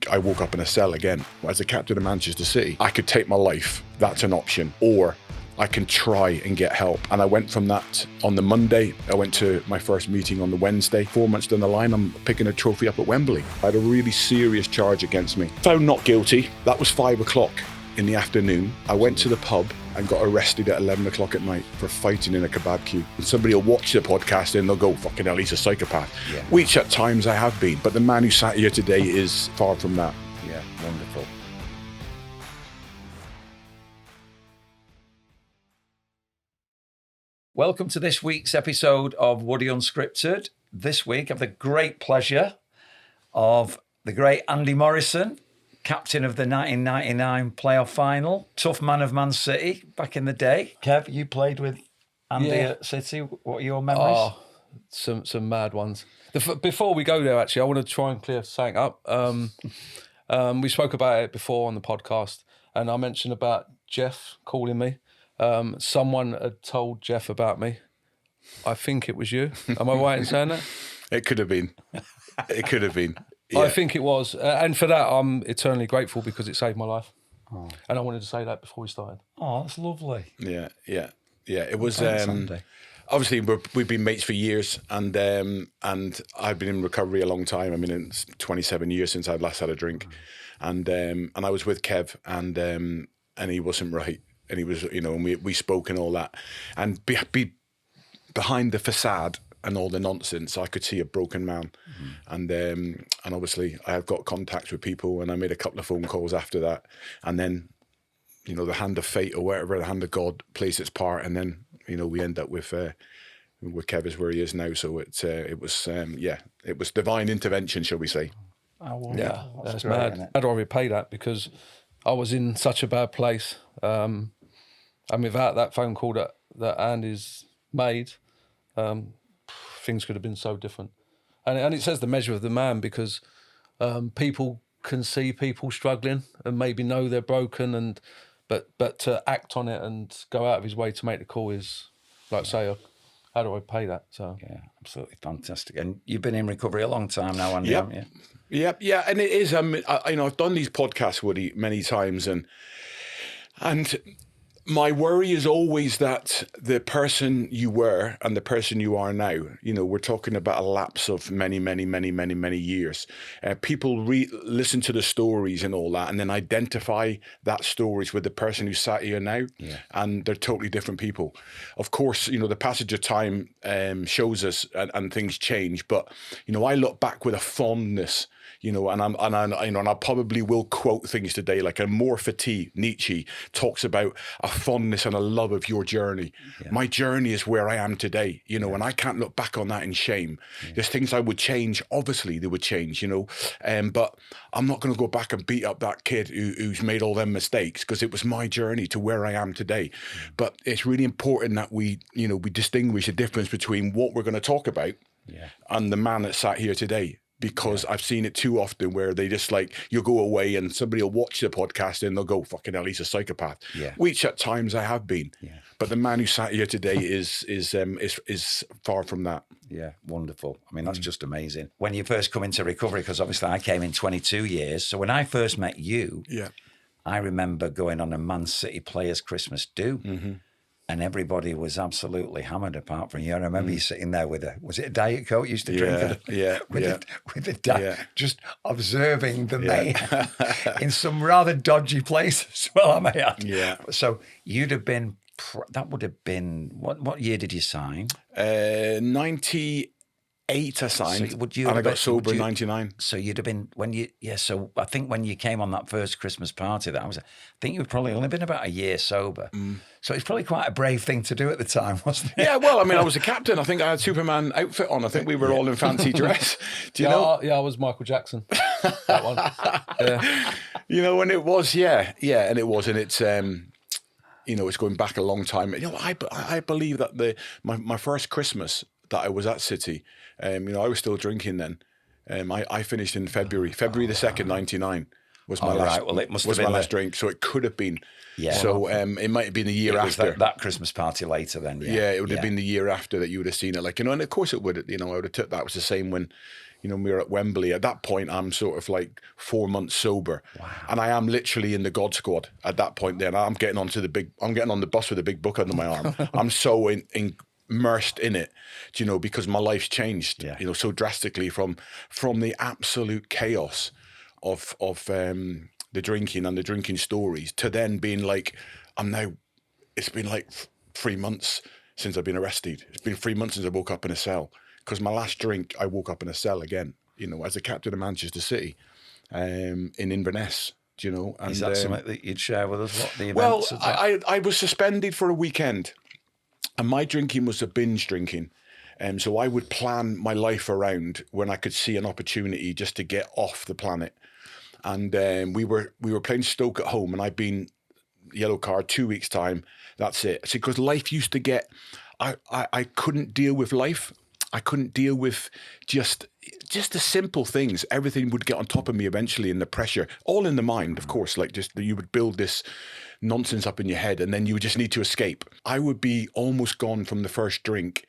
week, I woke up in a cell again. As a captain of Manchester City, I could take my life. That's an option. Or I can try and get help. And I went from that on the Monday. I went to my first meeting on the Wednesday. 4 months down the line, I'm picking a trophy up at Wembley. I had a really serious charge against me. Found not guilty. That was 5 o'clock in the afternoon. I went to the pub and got arrested at 11 o'clock at night for fighting in a kebab queue. And somebody will watch the podcast and they'll go, fucking hell, he's a psychopath. Yeah. Which at times I have been. But the man who sat here today is far from that. Yeah, wonderful. Welcome to this week's episode of Woody Unscripted. This week I have the great pleasure of the great Andy Morrison, captain of the 1999 playoff final, tough man of Man City back in the day. Kev, you played with Andy at City. What are your memories? Oh, some mad ones. Before we go there, actually, I want to try and clear something up. We spoke about it before on the podcast, and I mentioned about Jeff calling me. Someone had told Jeff about me. I think it was you. Am I right in saying that? It could have been. It could have been. Yeah. I think it was. And for that, I'm eternally grateful because it saved my life. Oh. And I wanted to say that before we started. Oh, that's lovely. Yeah. It was Sunday. Obviously we've been mates for years, and I've been in recovery a long time. I mean, it's 27 years since I'd last had a drink, and I was with Kev, and he wasn't right. And he was, and we spoke and all that. And behind the facade and all the nonsense, I could see a broken man. Mm. And obviously I have got contacts with people, and I made a couple of phone calls after that. And then, the hand of fate or whatever, the hand of God plays its part. And then, we end up with Kev is where he is now. So it was divine intervention, shall we say. Oh, well, yeah, that's mad. How do I repay that? Because I was in such a bad place. And without that phone call that Andy's made, things could have been so different. And it says the measure of the man, because people can see people struggling and maybe know they're broken, but to act on it and go out of his way to make the call is, like say, how do I pay that? So yeah, absolutely fantastic. And you've been in recovery a long time now, Andy, haven't you? Yeah, and it is. I've done these podcasts, Woody, many times, and my worry is always that the person you were and the person you are now, we're talking about a lapse of many, many, many, many, many years. People listen to the stories and all that, and then identify that stories with the person who sat here now, and they're totally different people. Of course, the passage of time shows us and things change, but I look back with a fondness. And I probably will quote things today, like a Morphety, Nietzsche talks about a fondness and a love of your journey. Yeah. My journey is where I am today, and I can't look back on that in shame. Yeah. There's things I would change. Obviously they would change, but I'm not going to go back and beat up that kid who's made all them mistakes, because it was my journey to where I am today. But it's really important that we distinguish the difference between what we're going to talk about and the man that sat here today. Because I've seen it too often where they just you go away and somebody will watch the podcast and they'll go, fucking hell, he's a psychopath. Yeah. Which at times I have been. Yeah. But the man who sat here today is far from that. Yeah, wonderful. I mean, that's just amazing. When you first come into recovery, because obviously I came in 22 years. So when I first met you, I remember going on a Man City Players Christmas do. Mm-hmm. And everybody was absolutely hammered apart from you. I remember you sitting there with was it a Diet Coke you used to drink? With the just observing the mayhem in some rather dodgy places as well, I may add. Yeah. So you'd have been, that would have been, what year did you sign? 98 I signed, so and I got sober in 99. So you'd have been, so I think when you came on that first Christmas party, I think you'd probably only been about a year sober. Mm. So it's probably quite a brave thing to do at the time, wasn't it? Yeah, well, I mean, I was a captain. I think I had Superman outfit on. I think we were all in fancy dress. Do you know? Yeah, I was Michael Jackson. That one. Yeah. And it was, and it was, and it's, it's going back a long time. I believe that my first Christmas that I was at City, I was still drinking then. I finished in February the 2nd, 99 was my last. Right. Well, it must have been my last drink, so it could have been. Yeah. So it might have been the year after that Christmas party later. Then, it would have been the year after that you would have seen it. And of course it would. I would have took that was the same when, we were at Wembley. At that point, I'm sort of like 4 months sober. Wow. And I am literally in the God Squad at that point then. I'm getting on the bus with a big book under my arm. I'm so immersed in it, because my life's changed, so drastically from the absolute chaos of the drinking and the drinking stories to then being like, it's been like 3 months since I've been arrested. It's been 3 months since I woke up in a cell. Because my last drink, I woke up in a cell again, as a captain of Manchester City, in Inverness, And, is that something that you'd share with us? What the events? Well, I was suspended for a weekend, and my drinking was a binge drinking. So I would plan my life around when I could see an opportunity just to get off the planet. And we were playing Stoke at home, and I'd been yellow card 2 weeks' time. That's it. Because life used to get, I couldn't deal with life. I couldn't deal with just the simple things. Everything would get on top of me eventually, and the pressure, all in the mind, of course, like just you would build this nonsense up in your head, and then you would just need to escape. I would be almost gone from the first drink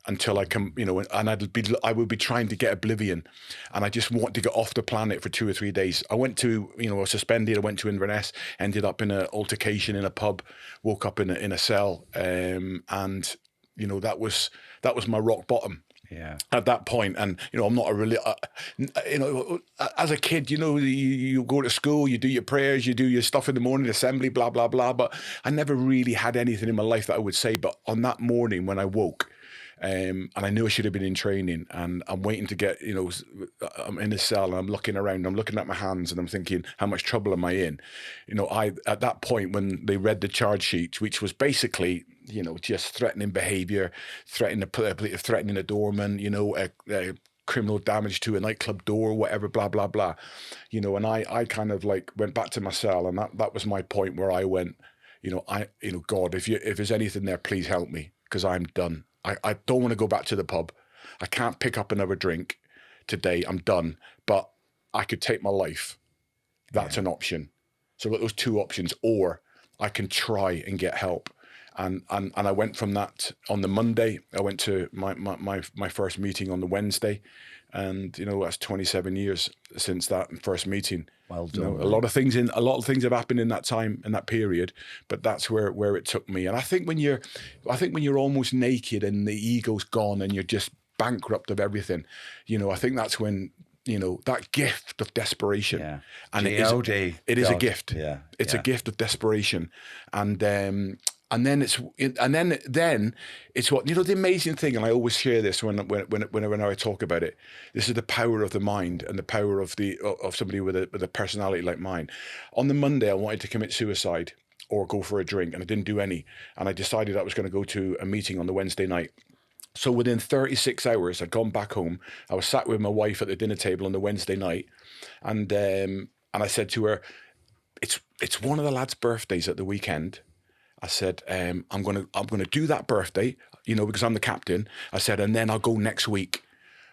until I come, and I would be trying to get oblivion, and I just want to get off the planet for 2 or 3 days. I went to, I was suspended. I went to Inverness, ended up in an altercation in a pub, woke up in a cell, and that was my rock bottom. Yeah. At that point, and I'm not a really, as a kid, you go to school, you do your prayers, you do your stuff in the morning, assembly, blah blah blah. But I never really had anything in my life that I would say. But on that morning when I woke, and I knew I should have been in training, and I'm waiting to get, I'm in a cell and I'm looking around, I'm looking at my hands, and I'm thinking, how much trouble am I in? At that point when they read the charge sheet, which was basically, just threatening behaviour, threatening a doorman, criminal damage to a nightclub door, whatever, blah blah blah, and I kind of like went back to my cell, and that was my point where I went, God, if there's anything there, please help me, because I'm done. I don't want to go back to the pub. I can't pick up another drink today. I'm done. But I could take my life. That's an option. So I've got those two options, or I can try and get help. And I went from that on the Monday. I went to my first meeting on the Wednesday, and that's 27 years since that first meeting. Well done. A lot of things have happened in that time, in that period, but that's where it took me. And I think when you're almost naked and the ego's gone and you're just bankrupt of everything, I think that's when that gift of desperation. Yeah. And it is a gift. Yeah. It's a gift of desperation. And then it's what, the amazing thing, and I always share this whenever I talk about it. This is the power of the mind and the power of somebody with a personality like mine. On the Monday, I wanted to commit suicide or go for a drink, and I didn't do any. And I decided I was going to go to a meeting on the Wednesday night. So within 36 hours, I'd gone back home. I was sat with my wife at the dinner table on the Wednesday night, and I said to her, "It's one of the lads' birthdays at the weekend." I said, I'm gonna do that birthday, because I'm the captain. I said, and then I'll go next week.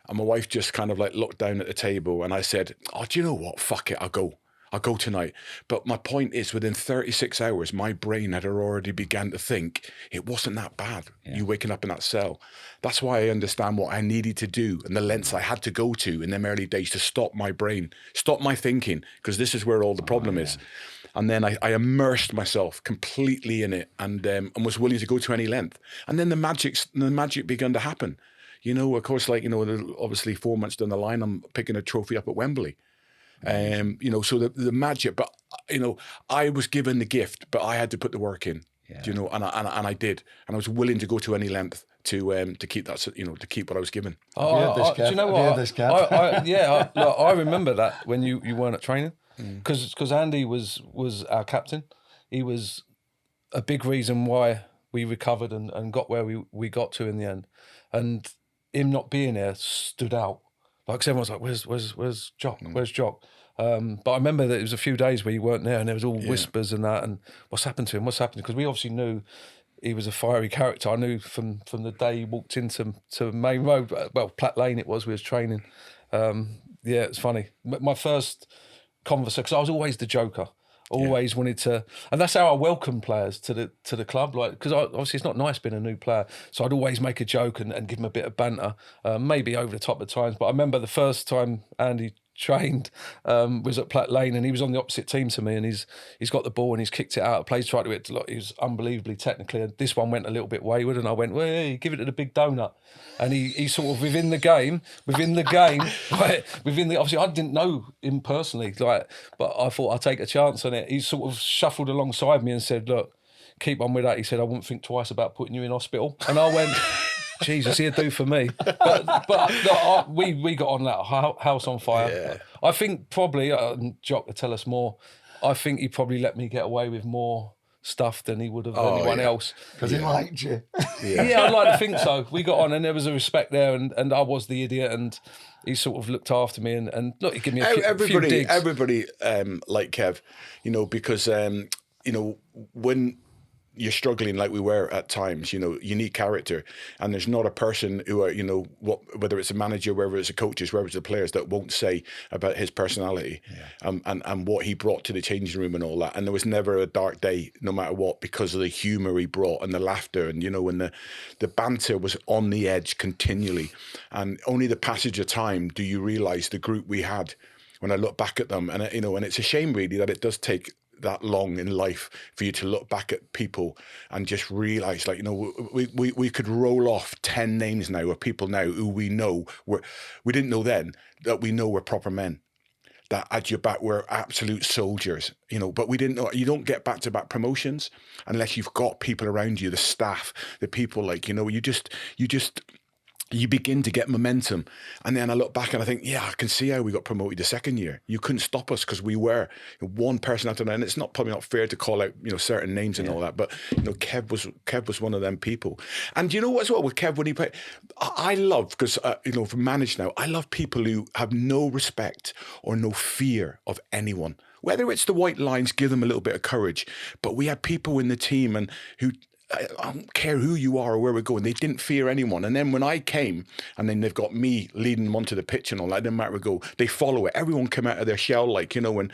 And my wife just kind of like looked down at the table, and I said, oh, do you know what? Fuck it, I'll go tonight. But my point is, within 36 hours, my brain had already began to think it wasn't that bad. Yeah. You waking up in that cell. That's why I understand what I needed to do and the lengths I had to go to in them early days to stop my brain, stop my thinking, because this is where all the problem is. And then I immersed myself completely in it, and was willing to go to any length. And then the magic began to happen. Of course, obviously 4 months down the line, I'm picking a trophy up at Wembley. So the magic, but I was given the gift, but I had to put the work in. Yeah. And I did, and I was willing to go to any length to keep that, to keep what I was given. Do you know what? I remember that when you weren't at training. Because Andy was our captain. He was a big reason why we recovered and got where we got to in the end. And him not being there stood out. Like everyone was like, where's Jock? Where's Jock? But I remember that it was a few days where you weren't there, and there was all whispers and that, and what's happened to him? What's happened? Because we obviously knew he was a fiery character. I knew from the day he walked into Main Road, well, Platt Lane it was, we was training. It's funny. My first conversation, because I was always the joker. Always wanted to, and that's how I welcome players to the club. Like, because obviously it's not nice being a new player, so I'd always make a joke and give him a bit of banter, maybe over the top at times. But I remember the first time Andy trained was at Platt Lane, and he was on the opposite team to me, and he's got the ball and he's kicked it out of play, tried to hit. He was unbelievably technically, and this one went a little bit wayward, and I went, well, hey, give it to the big donut. And he sort of within the game, like, obviously I didn't know him personally, like, but I thought I'd take a chance on it. He sort of shuffled alongside me and said, look, keep on with that. He said, I wouldn't think twice about putting you in hospital. And I went, Jesus, he'd do for me. But no, we got on that house on fire. Yeah. I think probably, Jock will tell us more, I think he probably let me get away with more stuff than he would have anyone else. Because he liked you. Yeah, I'd like to think so. We got on and there was a respect there, and I was the idiot, and he sort of looked after me and look, he gave me a few digs. Everybody like Kev, because, when you're struggling like we were at times, you need character, and there's not a person who are, whether it's a manager, whether it's a coaches, whether it's the players, that won't say about his personality and what he brought to the changing room and all that. And there was never a dark day, no matter what, because of the humour he brought and the laughter, and when the banter was on the edge continually. And only the passage of time do you realise the group we had. When I look back at them, and and it's a shame really that it does take that long in life for you to look back at people and just realise, like, we could roll off 10 names now of people now who we know we didn't know then, that we know were proper men, that at your back were absolute soldiers, but we didn't know. You don't get back-to-back promotions unless you've got people around you, the staff, the people, like, you begin to get momentum. And then I look back and I think, yeah, I can see how we got promoted the second year. You couldn't stop us because we were one person after another. And it's probably not fair to call out, certain names and all that. But, Kev was one of them people. And you know what as well with Kev, when he played, I love, because, for managed now, I love people who have no respect or no fear of anyone. Whether it's the white lines, give them a little bit of courage. But we had people in the team and who, I don't care who you are or where we're going, they didn't fear anyone. And then when I came, and then they've got me leading them onto the pitch and all that, no matter where we go, they follow it. Everyone came out of their shell, like, and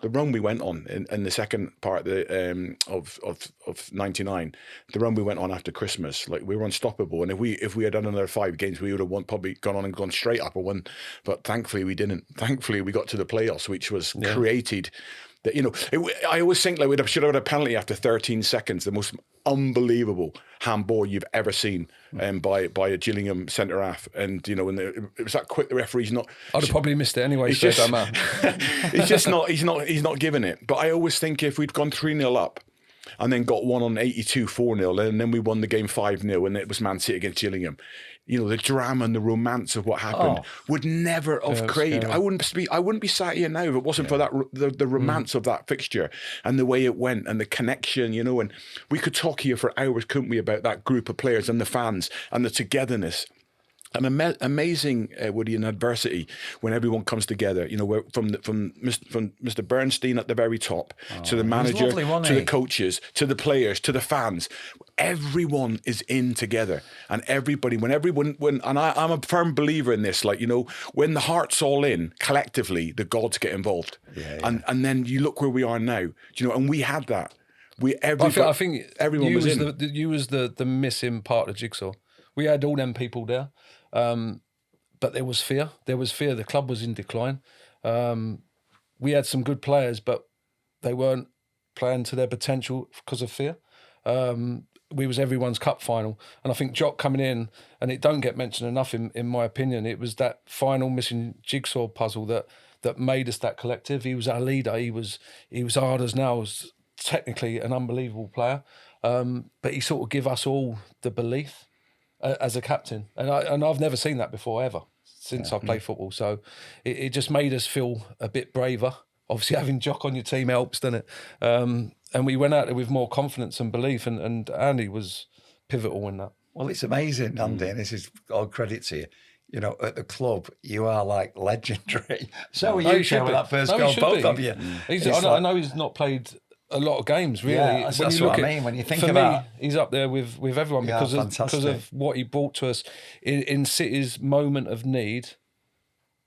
the run we went on in the second part of 99, the run we went on after Christmas, like, we were unstoppable. And if we had done another 5 games, we would have probably gone on and gone straight up or won. But thankfully we didn't. Thankfully we got to the playoffs, which was created. That, I always think like we should have had a penalty after 13 seconds, the most unbelievable handball you've ever seen by a Gillingham centre half, and when it was that quick, the referee's not. I'd have probably missed it anyway. He's just not. He's not giving it. But I always think if we'd gone 3-0 up, and then got one on 82 4-0, and then we won the game 5-0, and it was Man City against Gillingham. The drama and the romance of what happened would never have created. I wouldn't be sat here now if it wasn't for that the romance of that fixture and the way it went and the connection. And we could talk here for hours, couldn't we, about that group of players and the fans and the togetherness. And amazing, Woody, in adversity when everyone comes together. From Mr. Bernstein at the very top to the manager, to the coaches, to the players, to the fans. Everyone is in together, and everybody. And I'm a firm believer in this. Like, when the heart's all in, collectively, the gods get involved. And then you look where we are now. And we had that. I think everyone was in. You was the missing part of the jigsaw. We had all them people there. But there was fear. The club was in decline. We had some good players, but they weren't playing to their potential because of fear. We was everyone's cup final. And I think Jock coming in, and it don't get mentioned enough in my opinion, it was that final missing jigsaw puzzle that made us that collective. He was our leader. He was hard as nails, technically an unbelievable player. But he sort of give us all the belief as a captain, and I've never seen that before ever since I've played football. So it just made us feel a bit braver. Obviously, having Jock on your team helps, doesn't it? And we went out there with more confidence and belief, and Andy was pivotal in that. Well, it's amazing, Andy, and this is all credit to you. At the club, you are like legendary. So are you, with that first goal, both of you. I know he's not played a lot of games, really. Yeah, that's what I mean. When you think about me, he's up there with everyone because of what he brought to us in City's moment of need.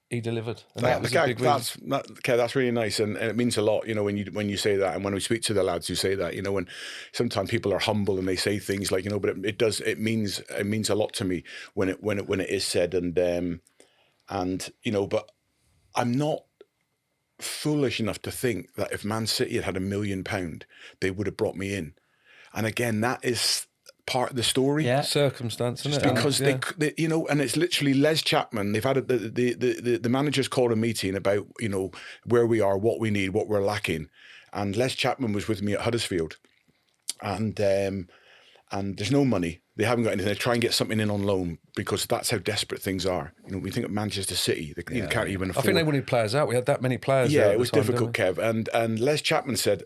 he delivered, and that was a big reason. That's really nice, and it means a lot, you know, when you say that, and when we speak to the lads who say that, you know, when sometimes people are humble and they say things like, you know, but it means a lot to me when it is said, and you know, but I'm not foolish enough to think that if Man City had £1 million, they would have brought me in, and again, that is part of the story. Yeah, circumstance, isn't it? Because they, you know, and it's literally Les Chapman. They've had the managers called a meeting about, you know, where we are, what we need, what we're lacking, and Les Chapman was with me at Huddersfield, and there's no money. They haven't got anything. They try and get something in on loan because that's how desperate things are. You know, we think of Manchester City, they can't even afford. I think they wanted players out. We had that many players. Yeah, it was difficult, Kev. And Les Chapman said,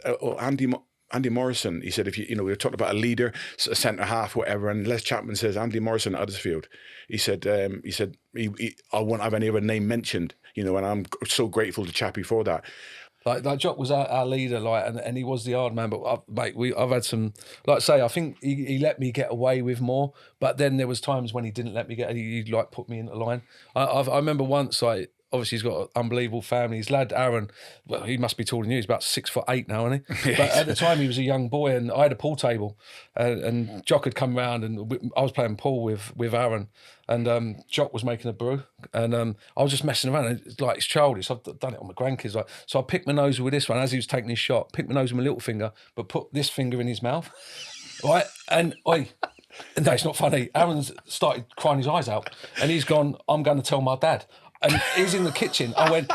Andy Morrison, he said, if you know, we were talking about a leader, a centre half, whatever, and Les Chapman says Andy Morrison at Huddersfield. He said I won't have any other name mentioned, you know, and I'm so grateful to Chappie for that. Like Jock was our leader, like, and he was the hard man. But I've had some, like I say, I think he let me get away with more. But then there was times when he didn't let me get. He like put me into line. I remember once, like, obviously he's got an unbelievable family. His lad Aaron, well, he must be taller than you. He's about 6'8" now, isn't he? But at the time he was a young boy, and I had a pool table, and Jock had come round, and I was playing pool with Aaron, and Jock was making a brew, and I was just messing around. And like, it's childish. I've done it on my grandkids. Like, so I picked my nose with this one as he was taking his shot. Picked my nose with my little finger, but put this finger in his mouth, right? And no, it's not funny. Aaron's started crying his eyes out, and he's gone, I'm going to tell my dad. And he's in the kitchen. I went,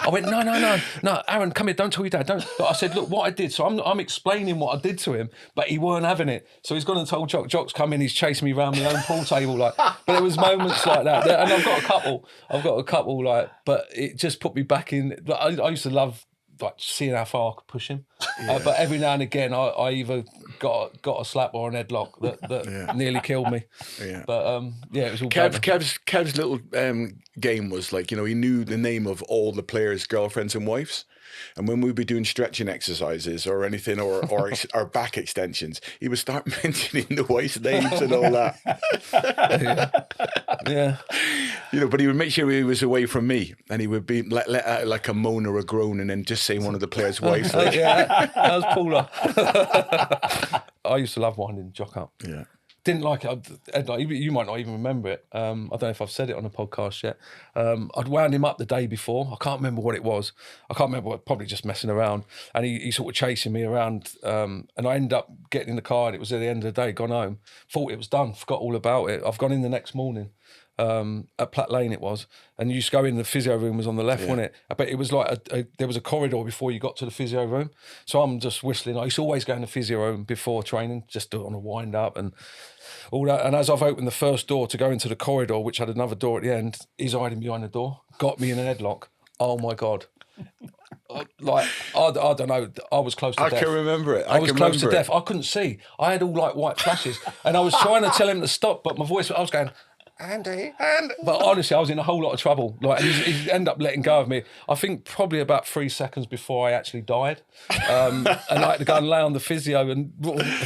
no, Aaron, come here, don't tell your dad, don't. But I said, look, what I did. So I'm explaining what I did to him, but he weren't having it. So he's gone and told Jock. Jock's come in, he's chasing me around my own pool table, like. But there was moments like that, and I've got a couple, like. But it just put me back in. I used to love, like, seeing how far I could push him. Yeah. But every now and again, I either got a slap or an headlock that nearly killed me. Yeah. But it was all Kev's little game was like, you know, he knew the name of all the players' girlfriends and wives. And when we'd be doing stretching exercises or anything, or back extensions, he would start mentioning the wife's names and all that. Yeah. You know, but he would make sure he was away from me, and he would be let out like a moan or a groan, and then just say one of the players' wives. Like. Yeah, that was Paula. I used to love winding Jock up. Yeah. Didn't like it. You might not even remember it. I don't know if I've said it on a podcast yet. I'd wound him up the day before. I can't remember what it was. Probably just messing around. And he sort of chasing me around. And I ended up getting in the car, and it was at the end of the day, gone home. Thought it was done, forgot all about it. I've gone in the next morning. At Platt Lane it was, and you used to go in, the physio room was on the left, wasn't it? But it was like there was a corridor before you got to the physio room, so I'm just whistling. I used to always go in the physio room before training, just do it on a wind up and all that. And as I've opened the first door to go into the corridor, which had another door at the end, he's hiding behind the door, got me in an headlock. Oh my God. Like, I don't know, I was close to death. I can remember it. I was close to death. I couldn't see. I had all like white flashes, and I was trying to tell him to stop, but my voice, I was going, Andy. But honestly, I was in a whole lot of trouble. Like, he ended up letting go of me. I think probably about 3 seconds before I actually died. And I had to go and lay on the physio. And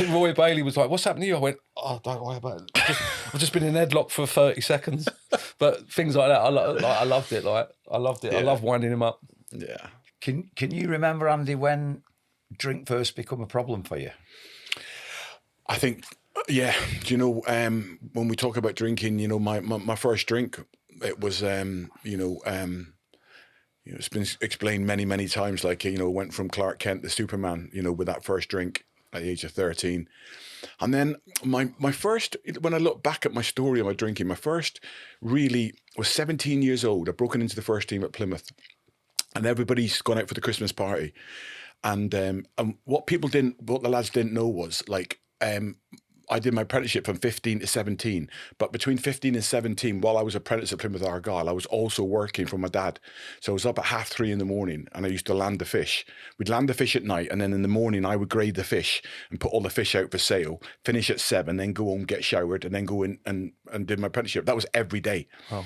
Roy Bailey was like, "What's happened to you?" I went, "Oh, don't worry about it. I've just been in headlock for 30 seconds." But things like that, I loved it. Like, I loved it. Yeah. I love winding him up. Yeah. Can you remember, Andy, when drink first become a problem for you? I think. Yeah, do you know, when we talk about drinking, you know, my first drink, it was, it's been explained many, many times, like, you know, went from Clark Kent to Superman, you know, with that first drink at the age of 13. And then my first, when I look back at my story of my drinking, my first really was 17 years old. I'd broken into the first team at Plymouth, and everybody's gone out for the Christmas party. And what the lads didn't know was, like, I did my apprenticeship from 15 to 17, but between 15 and 17, while I was apprentice at Plymouth Argyle, I was also working for my dad. So I was up at 3:30 in the morning, and I used to land the fish. We'd land the fish at night, and then in the morning I would grade the fish and put all the fish out for sale, finish at 7, then go home, get showered, and then go in and did my apprenticeship. That was every day. Oh.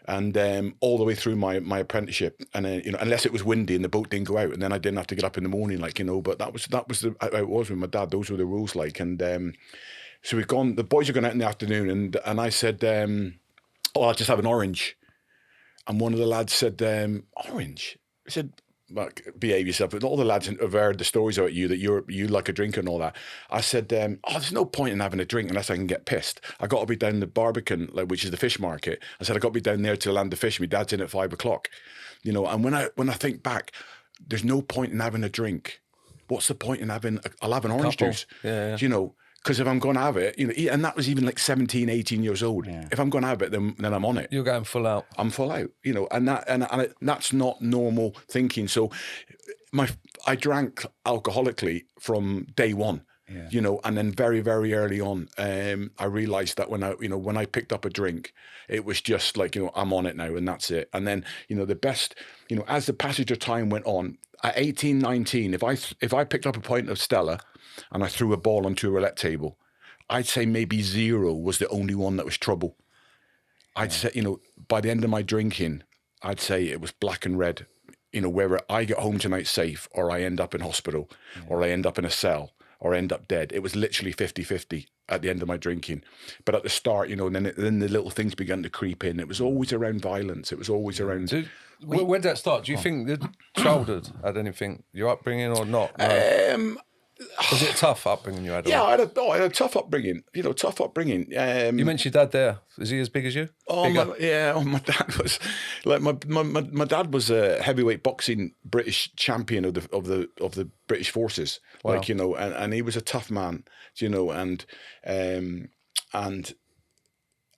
And all the way through my apprenticeship, and you know, unless it was windy and the boat didn't go out, and then I didn't have to get up in the morning, like, you know. But that was how it was with my dad. Those were the rules, like. And so we've gone. The boys are going out in the afternoon, and I said, "Oh, I'll just have an orange." and one of the lads said, orange. I said, well, behave yourself. But all the lads have heard the stories about you, that you like a drink and all that. I said, there's no point in having a drink unless I can get pissed. I got to be down the Barbican, which is the fish market. I said, I got to be down there to land the fish. My dad's in at 5 o'clock, you know. And when I think back, there's no point in having a drink. What's the point in having? I'll have an orange juice, you know. Because if I'm going to have it, you know, and that was even like 17, 18 years old. Yeah. If I'm going to have it, then I'm on it. You're going full out. I'm full out, you know, and that's not normal thinking. So I drank alcoholically from day one, you know, and then very, very early on, I realised that when I picked up a drink, it was just like, you know, I'm on it now and that's it. And then, you know, the best, you know, as the passage of time went on, at 18, 19, if I picked up a pint of Stella and I threw a ball onto a roulette table, I'd say maybe 0 was the only one that was trouble. I'd say, you know, by the end of my drinking, I'd say it was black and red, you know, whether I get home tonight safe or I end up in hospital or I end up in a cell or end up dead. It was literally 50-50 at the end of my drinking. But at the start, you know, and then the little things began to creep in. It was always around violence. It was always around... Where did that start? Do you think the childhood had anything, your upbringing or not? Was it a tough upbringing you had? Yeah, I had a tough upbringing. You know, tough upbringing. You mentioned your dad there. Is he as big as you? My dad was like my dad was a heavyweight boxing British champion of the British forces. Wow. Like, you know, and he was a tough man. You know, and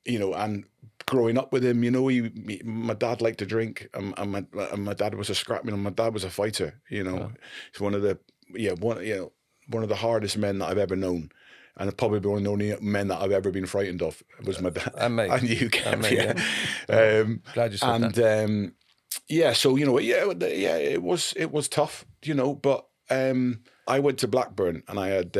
you know, and growing up with him, you know, my dad liked to drink, and my dad was a scrap. You know, my dad was a fighter. You know, he's one of the hardest men that I've ever known, and probably one of the only men that I've ever been frightened of was my dad. And me. And you, Kev, Glad you said that. So, you know, it was tough, you know, but I went to Blackburn and I had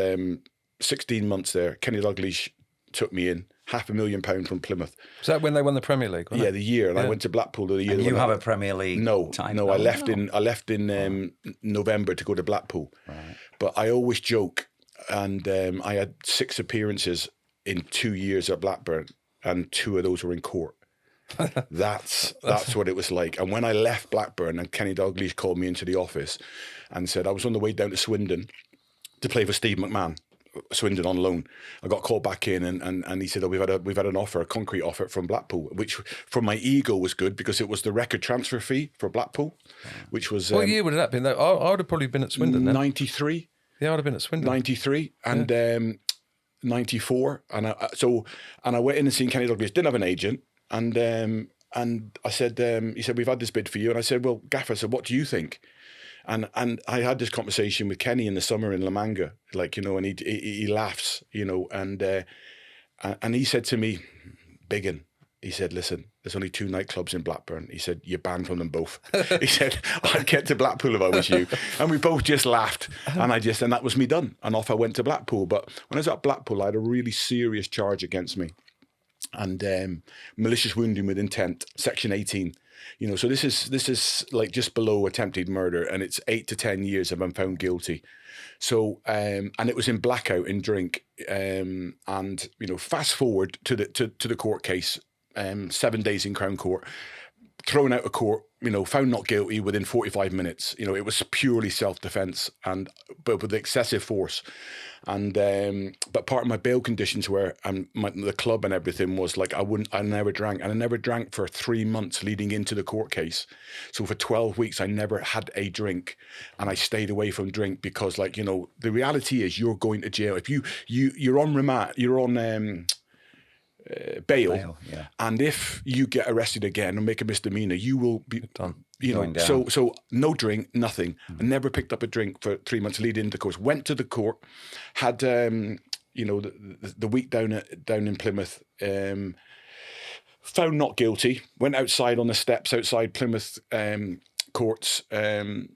16 months there. Kenny Dalglish took me in. £500,000 from Plymouth. Was that when they won the Premier League? Yeah, the year, and I went to Blackpool the year. And you have a Premier League? No, time? I left in November to go to Blackpool. Right. But I always joke, and I had 6 appearances in 2 years at Blackburn, and 2 of those were in court. That's what it was like. And when I left Blackburn, and Kenny Dalglish called me into the office and said I was on the way down to Swindon to play for Steve McMahon. Swindon on loan. I got called back in, and he said, we've had an offer, a concrete offer from Blackpool, which from my ego was good because it was the record transfer fee for Blackpool, which was... What year would that have been? I would have probably been at Swindon then. 93. Yeah, I would have been at Swindon. 93 and 94. And I went in and seen Kenny Dalglish. Didn't have an agent. And I said, he said, we've had this bid for you. And I said, well, Gaffer, so what do you think? And I had this conversation with Kenny in the summer in La Manga, like, you know, and he laughs, you know, and he said to me, Biggin, he said, listen, there's only 2 nightclubs in Blackburn. He said, you're banned from them both. He said, I'd get to Blackpool if I was you. And we both just laughed, and that was me done. And off I went to Blackpool. But when I was at Blackpool, I had a really serious charge against me, and malicious wounding with intent, section 18. You know, so this is like just below attempted murder, and it's 8 to 10 years if I'm found guilty. So, and it was in Blackout in drink, and you know, fast forward to the court case, 7 days in Crown Court, thrown out of court, you know, found not guilty within 45 minutes. You know, it was purely self-defense, but with excessive force. And but part of my bail conditions were, and the club and everything was like, I never drank, and I never drank for 3 months leading into the court case. So for 12 weeks I never had a drink, and I stayed away from drink because, like, you know, the reality is you're going to jail if you're on remand, you're on bail, yeah. And if you get arrested again and make a misdemeanor, you will be done. You know, so no drink, nothing. I never picked up a drink for 3 months leading into the course. Went to the court, had you know, the week down in Plymouth, found not guilty. Went outside on the steps outside Plymouth courts, and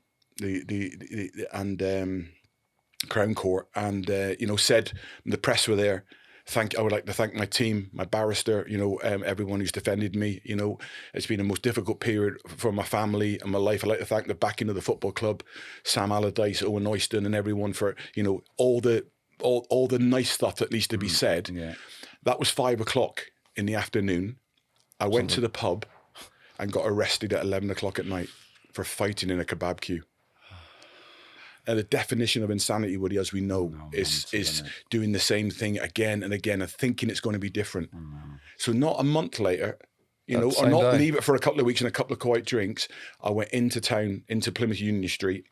Crown Court, and you know, said, the press were there. I would like to thank my team, my barrister, you know, everyone who's defended me. You know, it's been the most difficult period for my family and my life. I'd like to thank the backing of the football club, Sam Allardyce, Owen Oyston, and everyone for, you know, all the nice stuff that needs to be said. Yeah. That was 5 o'clock in the afternoon. I went to the pub, and got arrested at 11 o'clock at night for fighting in a kebab queue. And the definition of insanity, Woody, as we know, is doing the same thing again and again and thinking it's going to be different. So not a month later, you know, or not leave it for a couple of weeks and a couple of quiet drinks. I went into town, into Plymouth Union Street,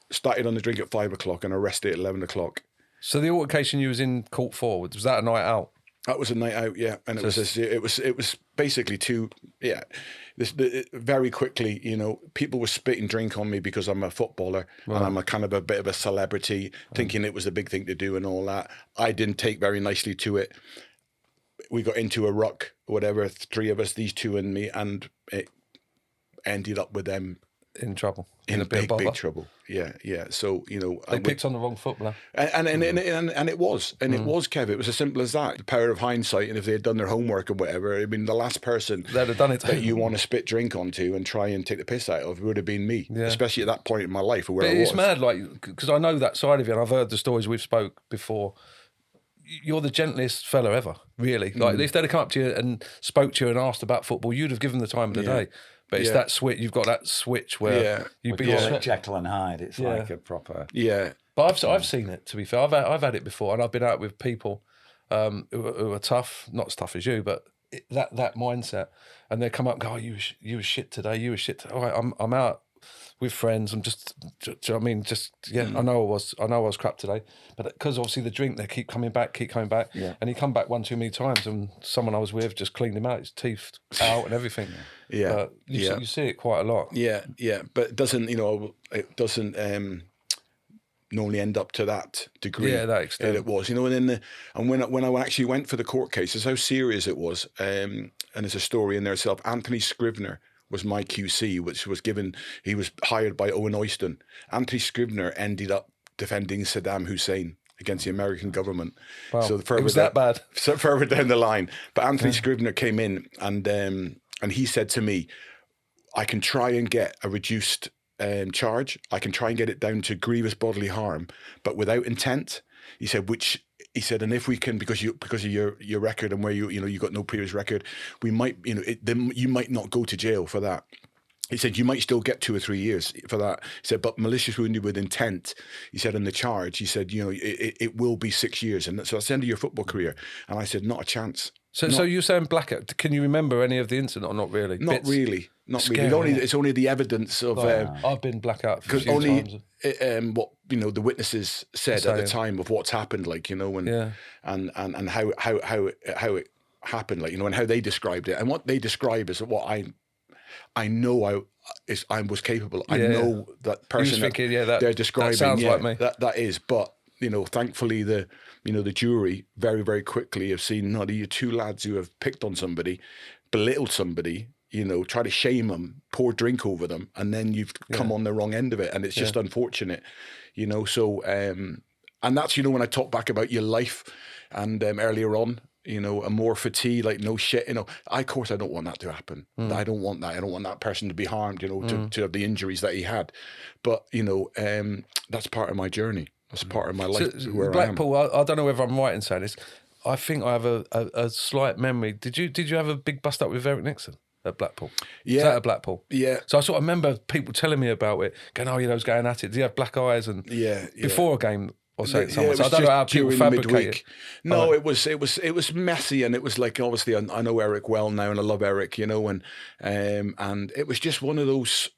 started on the drink at 5 o'clock and arrested at 11 o'clock. So the altercation you was in court for, was that a night out? That was a night out, yeah, and it was basically very quickly, you know, people were spitting drink on me because I'm a footballer and I'm a kind of a bit of a celebrity, thinking it was the big thing to do and all that. I didn't take very nicely to it. We got into a ruck, whatever, 3 of us, these 2 and me, and it ended up with them in trouble, in a big trouble. Yeah. So, you know, they picked on the wrong footballer, and it was, Kev. It was as simple as that. The power of hindsight, and if they had done their homework and whatever, I mean, the last person they'd have done it that you want to spit drink onto and try and take the piss out of would have been me, especially at that point in my life where I was. It's mad, like, because I know that side of you, and I've heard the stories we've spoke before. You're the gentlest fella ever, really. Like, if they'd have come up to you and spoke to you and asked about football, you'd have given the time of the day. But it's that switch. You've got that switch where you be like Jekyll and Hyde. It's like a proper. Yeah. But I've seen it. To be fair, I've had it before, and I've been out with people who are tough, not as tough as you, but that mindset. And they come up, and go, oh, you were shit today. You were shit. All right, I'm out with friends. I'm just. I mean, I know I was crap today, but because obviously the drink, they keep coming back. Yeah. And he come back one too many times, and someone I was with just cleaned him out, his teeth out and everything. Yeah. But you see it quite a lot. Yeah. But it doesn't, normally end up to that degree. Yeah, that extent. It was, you know, and when I actually went for the court case, is how serious it was. And there's a story in there itself. Anthony Scrivener was my QC, which was he was hired by Owen Oyston. Anthony Scrivener ended up defending Saddam Hussein against the American government. Wow. So it was that bad. So further down the line. But Anthony Scrivener came in and he said to me, I can try and get a reduced charge. I can try and get it down to grievous bodily harm, but without intent. He said, and if we can, because of your record and where you got no previous record, we might, then you might not go to jail for that. He said, you might still get 2 or 3 years for that. He said, but malicious wounded with intent, he said, in the charge, he said, it will be 6 years. And so that's the end of your football career. And I said, not a chance. So you're saying blackout. Can you remember any of the incident or not really? Not really. It's only the evidence of... I've been blackout a few only times. What the witnesses said at the time of what's happened, and how it happened, and how they described it. And what they describe is what I know I was capable. I know that person they're describing. That sounds like me. That is, but thankfully the jury very, very quickly have seen you 2 lads who have picked on somebody, belittled somebody, try to shame them, pour drink over them, and then you've come on the wrong end of it, and it's just unfortunate, So and that's when I talk back about your life, and earlier on. A more fatigue, like no shit, of course I don't want that to happen. I don't want that. I don't want that person to be harmed, to have the injuries that he had. But, that's part of my journey. That's part of my life. So, where Blackpool, I am. I don't know whether I'm right in saying this. I think I have a slight memory. Did you have a big bust up with Eric Nixon at Blackpool? Yeah. Was that at Blackpool? Yeah. So I sort of remember people telling me about it, going, I was going at it. Did he have black eyes? And before a game... Or so, so I don't know how people fabricate it. No, it was messy, and it was like, obviously I know Eric well now, and I love Eric, and it was just one of those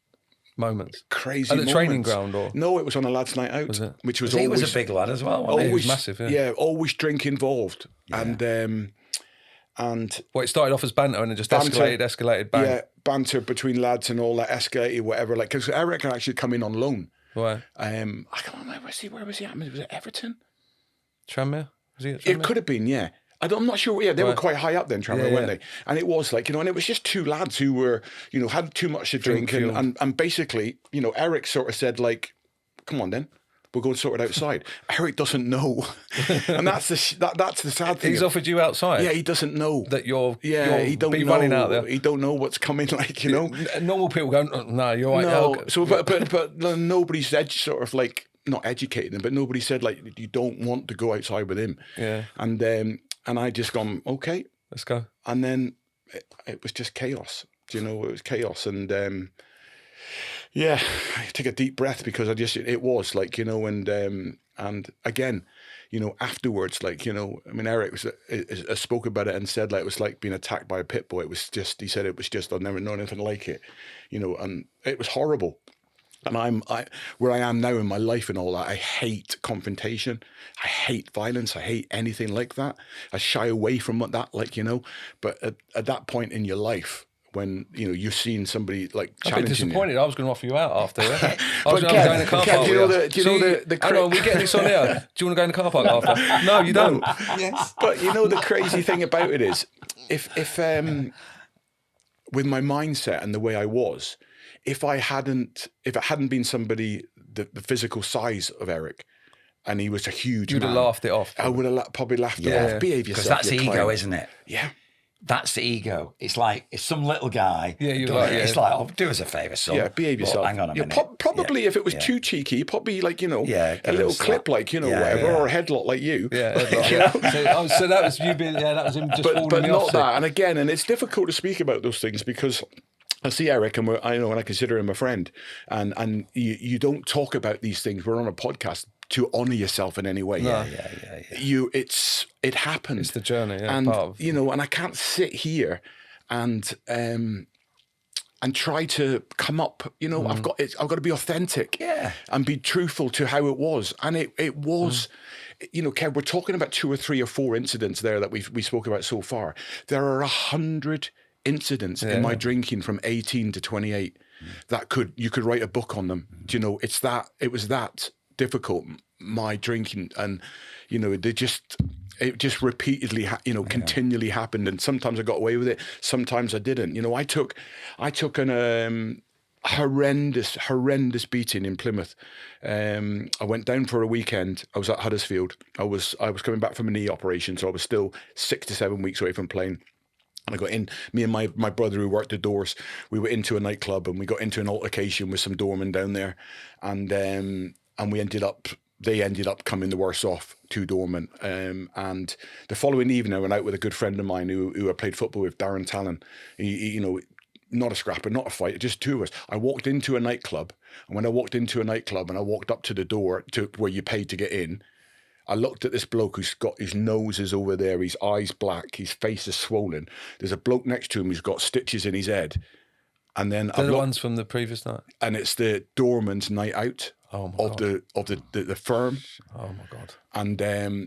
moments, crazy at the moments. Training ground, or no, it was on a lads' night out, which was always, he was a big lad as well. Always he was massive, always drink involved, and well, it started off as banter and it just escalated, bang. Yeah, banter between lads and all that escalated, whatever. Like, because Eric had actually come in on loan. Right. I can't remember. Where was he at? Was it Everton? Tranmere? Was he at Tranmere? It could have been, yeah. I'm not sure. Yeah, they were quite high up then, Tranmere, weren't they? And it was like, and it was just 2 lads who were, had too much to drink, and basically, Eric sort of said, like, come on then. We'll go and sort it outside. Eric doesn't know, and that's the sad thing. He's offered you outside. Yeah, he doesn't know that you're. He don't know. Running out there. He don't know what's coming. Like normal people go, no, you're right. No, so but nobody's sort of like not educating him, but nobody said like you don't want to go outside with him. Yeah, and I just gone okay, let's go, and then it was just chaos. You know, it was chaos. And yeah, I take a deep breath because it was like, you know, and again, you know, afterwards, like, you know, I mean, Eric spoke about it and said, like, it was like being attacked by a pit bull. It was just, he said it was just, I've never known anything like it, you know, and it was horrible. And where I am now in my life and all that, I hate confrontation. I hate violence. I hate anything like that. I shy away from that, like, you know, but at that point in your life, when, you know, you're seeing somebody like challenging you. I'm disappointed. I was going to offer you out after. I But was going to go in the car park. do you know the hang on, we getting this on here. Do you want to go in the car park after? No, you don't. Yes. But you know, the crazy thing about it is, if with my mindset and the way I was, if it hadn't been somebody the physical size of Eric, and he was a huge You'd man, have laughed it off. I would have probably laughed it off. Behave yourself. Because that's you ego, clown. isn't it? Yeah. That's the ego. It's like, it's some little guy. Yeah, you're right. It's like, oh, do us a favour, son. Yeah, behave yourself. Hang on a minute. Probably if it was too cheeky, probably like, you know, a little clip, like, you know, whatever, or a headlock like you. Yeah, headlock, so that was you being, that was him just falling but me not off. that. And it's difficult to speak about those things because I see Eric, and I consider him a friend, and you don't talk about these things. We're on a podcast to honour yourself in any way. Yeah. It happened. It's the journey, and part of. you know, and I can't sit here and try to come up. You know, I've got to be authentic, and be truthful to how it was, and it was. You know, Kev, we're talking about 2 or 3 or 4 incidents there that we spoke about so far. There are 100 incidents in my drinking from 18 to 28 that you could write a book on them. Do you know, it was that difficult, my drinking, and you know, it just repeatedly continually happened, and sometimes I got away with it, sometimes I didn't. You know, I took an horrendous beating in Plymouth. I went down for a weekend. I was at Huddersfield. I was coming back from a knee operation, so I was still 6 to 7 weeks away from playing. And I got in, me and my brother who worked the doors, we were into a nightclub, and we got into an altercation with some doormen down there, and they ended up coming the worse off, 2 doormen. And the following evening, I went out with a good friend of mine who I played football with, Darren Talon. He, you know, not a scrapper, not a fight, just 2 of us. I walked into a nightclub, and when I walked into a nightclub and I walked up to the door to where you paid to get in, I looked at this bloke who's got his nose is over there, his eyes black, his face is swollen. There's a bloke next to him who's got stitches in his head. And then They're the ones from the previous night. And it's the doorman's night out of the firm. Oh my God. And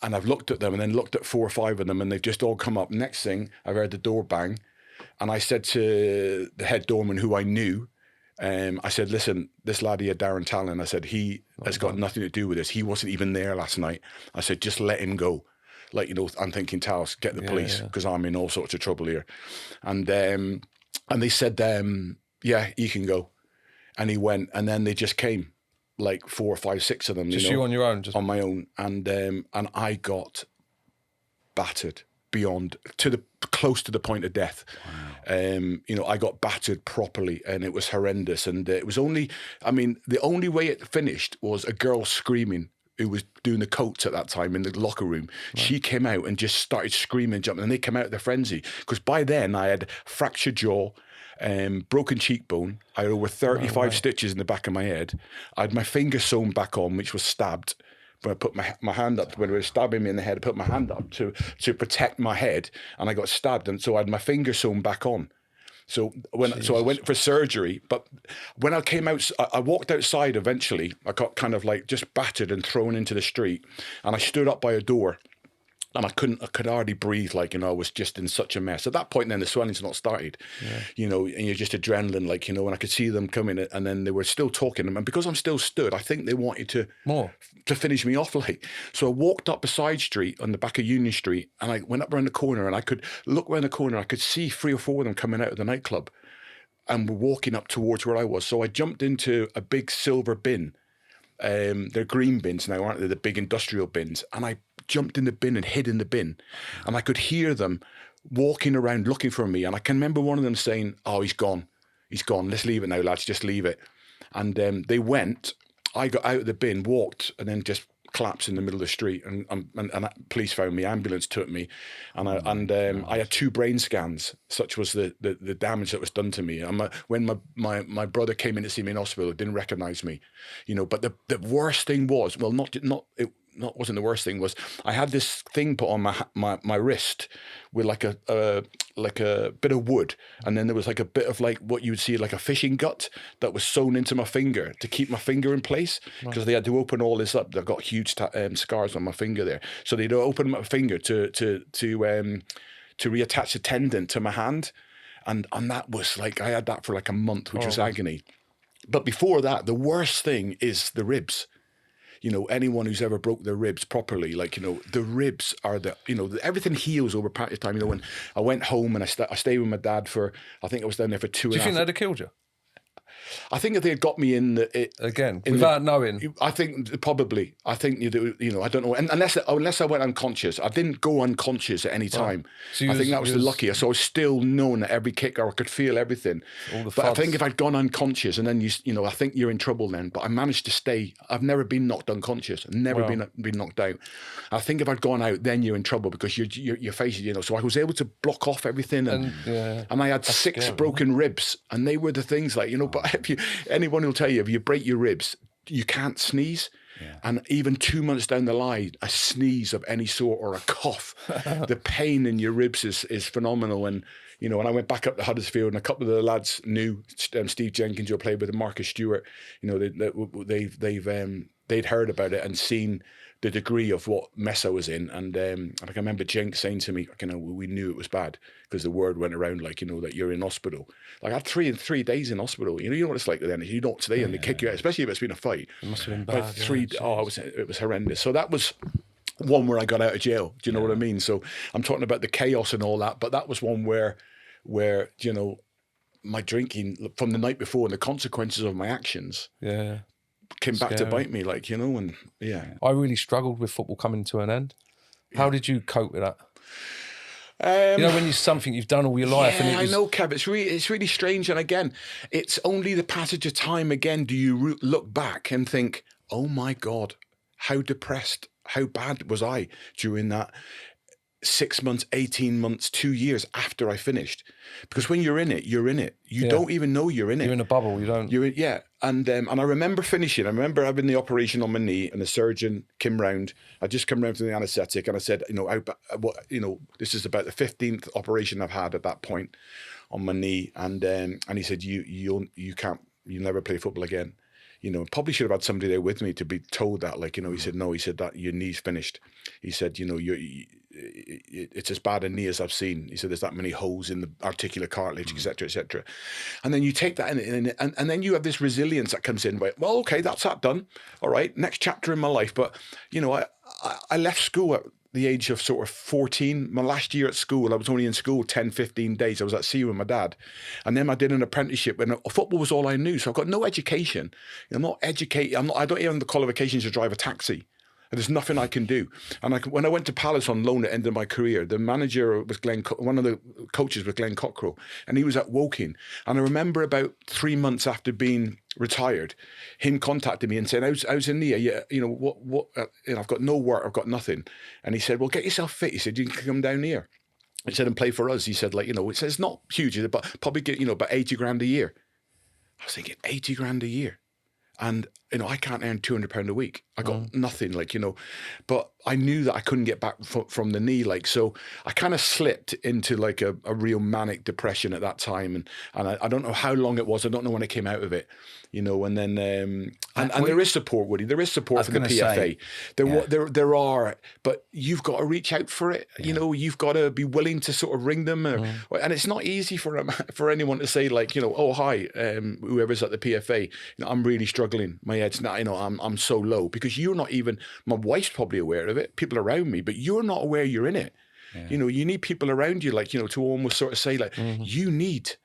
I've looked at them and then looked at 4 or 5 of them, and they've just all come up. Next thing, I've heard the door bang. And I said to the head doorman who I knew, I said, listen, this lad here, Darren Talon, I said, he has got nothing to do with this. He wasn't even there last night. I said, just let him go. Like, you know, I'm thinking, Taos, get the police, because I'm in all sorts of trouble here. And they said, yeah, he can go. And he went, and then they just came, like 4 or 5, 6 of them. Just you on your own? Just on my own. And I got battered close to the point of death. Wow. You know, I got battered properly, and it was horrendous. And it was the only way it finished was a girl screaming who was doing the coats at that time in the locker room. Right. She came out and just started screaming, jumping, and they came out of their frenzy. Because by then I had fractured jaw, broken cheekbone. I had over 35 stitches in the back of my head. I had my finger sewn back on, which was stabbed. When I put my hand up, when they were stabbing me in the head, I put my hand up to protect my head, and I got stabbed, and so I had my finger sewn back on. So I went for surgery, but when I came out, I walked outside eventually. I got kind of like just battered and thrown into the street, and I stood up by a door. And I could hardly breathe, like, you know, I was just in such a mess. At that point then, the swelling's not started, you know, and you're just adrenaline, like, you know, and I could see them coming, and then they were still talking. And because I'm still stood, I think they wanted to finish me off, like. So I walked up a side street on the back of Union Street, and I went up around the corner, and I could look around the corner. I could see 3 or 4 of them coming out of the nightclub and were walking up towards where I was. So I jumped into a big silver bin. They're green bins now, aren't they? The big industrial bins. And I jumped in the bin and hid in the bin. And I could hear them walking around looking for me. And I can remember one of them saying, oh, he's gone. He's gone. Let's leave it now, lads. Just leave it. And they went. I got out of the bin, walked, and then just collapse in the middle of the street, and police found me, ambulance took me, and I had 2 brain scans. Such was the damage that was done to me. And when my brother came in to see me in hospital, didn't recognise me, you know. But the worst thing was, well, wasn't the worst thing, was I had this thing put on my wrist with like a bit of wood, and then there was like a bit of like what you would see like a fishing gut that was sewn into my finger to keep my finger in place, because they had to open all this up. They've got huge scars on my finger there, so they'd open my finger to reattach the tendon to my hand, and that was like, I had that for like a month, which was agony. But before that, the worst thing is the ribs. You know, anyone who's ever broke their ribs properly, like, you know, the ribs are everything heals over a period of time. You know, when I went home and I stayed with my dad for, I think I was down there for 2.5 Do you think they'd have killed you? I think if they had got me without knowing. I think probably. I think I don't know. And unless I went unconscious, I didn't go unconscious at any time. So I think that was the lucky. So I was still known at every kick, or I could feel everything. But I think if I'd gone unconscious, and then I think you're in trouble then. But I managed to stay. I've never been knocked unconscious. Never been knocked out. I think if I'd gone out, then you're in trouble, because your face, So I was able to block off everything, and I had 6 broken ribs, and they were the things like But anyone will tell you, if you break your ribs, you can't sneeze. Yeah. And even 2 months down the line, a sneeze of any sort or a cough, the pain in your ribs is phenomenal. And when I went back up to Huddersfield, and a couple of the lads knew Steve Jenkins, who I played with, and Marcus Stewart, they'd heard about it and seen the degree of what mess I was in. And I remember Jenks saying to me, we knew it was bad, because the word went around, like, that you're in hospital. Like, I had 3 days in hospital. You know what it's like then. You don't stay and they kick you out, especially if it's been a fight. It must have been bad. It was horrendous. So that was one where I got out of jail. Do you know what I mean? So I'm talking about the chaos and all that, but that was one where my drinking from the night before and the consequences of my actions came back to bite me, I really struggled with football coming to an end. How did you cope with that? When it's something you've done all your life. I know, Kev. It's really strange. And again, it's only the passage of time. Again, do you look back and think, oh my God, how depressed, how bad was I during that 6 months, 18 months, 2 years after I finished? Because when you're in it, you're in it. You don't even know you're in it. You're in a bubble. You don't. And I remember finishing. I remember having the operation on my knee, and the surgeon came round. I'd just come round from the anaesthetic, and I said, this is about the 15th operation I've had at that point on my knee, and he said, you'll never play football again. Probably should have had somebody there with me to be told that, he said, no, he said that your knee's finished. He said, it's as bad a knee as I've seen. He said, there's that many holes in the articular cartilage, etc., etc. And then you take that in, and then you have this resilience that comes in. Well, okay, that's that done. All right, next chapter in my life. But, I left school at the age of sort of 14. My last year at school, I was only in school 10, 15 days. I was at sea with my dad. And then I did an apprenticeship, and football was all I knew. So I've got no education. I'm not educated. I don't even have the qualifications to drive a taxi. There's nothing I can do. And when I went to Palace on loan at the end of my career, the manager was one of the coaches was Glenn Cockrell, and he was at Woking. And I remember about 3 months after being retired, him contacted me and said, "How's in the what? I've got no work, I've got nothing." And he said, "Well, get yourself fit." He said, "You can come down here." He said, "And play for us." He said, it's not huge, but probably get about 80 grand a year. I was thinking, 80 grand a year. And, I can't earn £200 a week. I got nothing, but I knew that I couldn't get back from the knee, so I kind of slipped into a real manic depression at that time. And I don't know how long it was. I don't know when I came out of it, and then, and there is support, Woody. There is support from the PFA. There are, but you've got to reach out for it. You've got to be willing to sort of ring them. And it's not easy for anyone to say oh, hi, whoever's at the PFA, I'm really struggling. My head's not, I'm so low, because you're not even, my wife's probably aware of it, people around me, but you're not aware you're in it. Yeah. You need people around you, to almost sort of say you need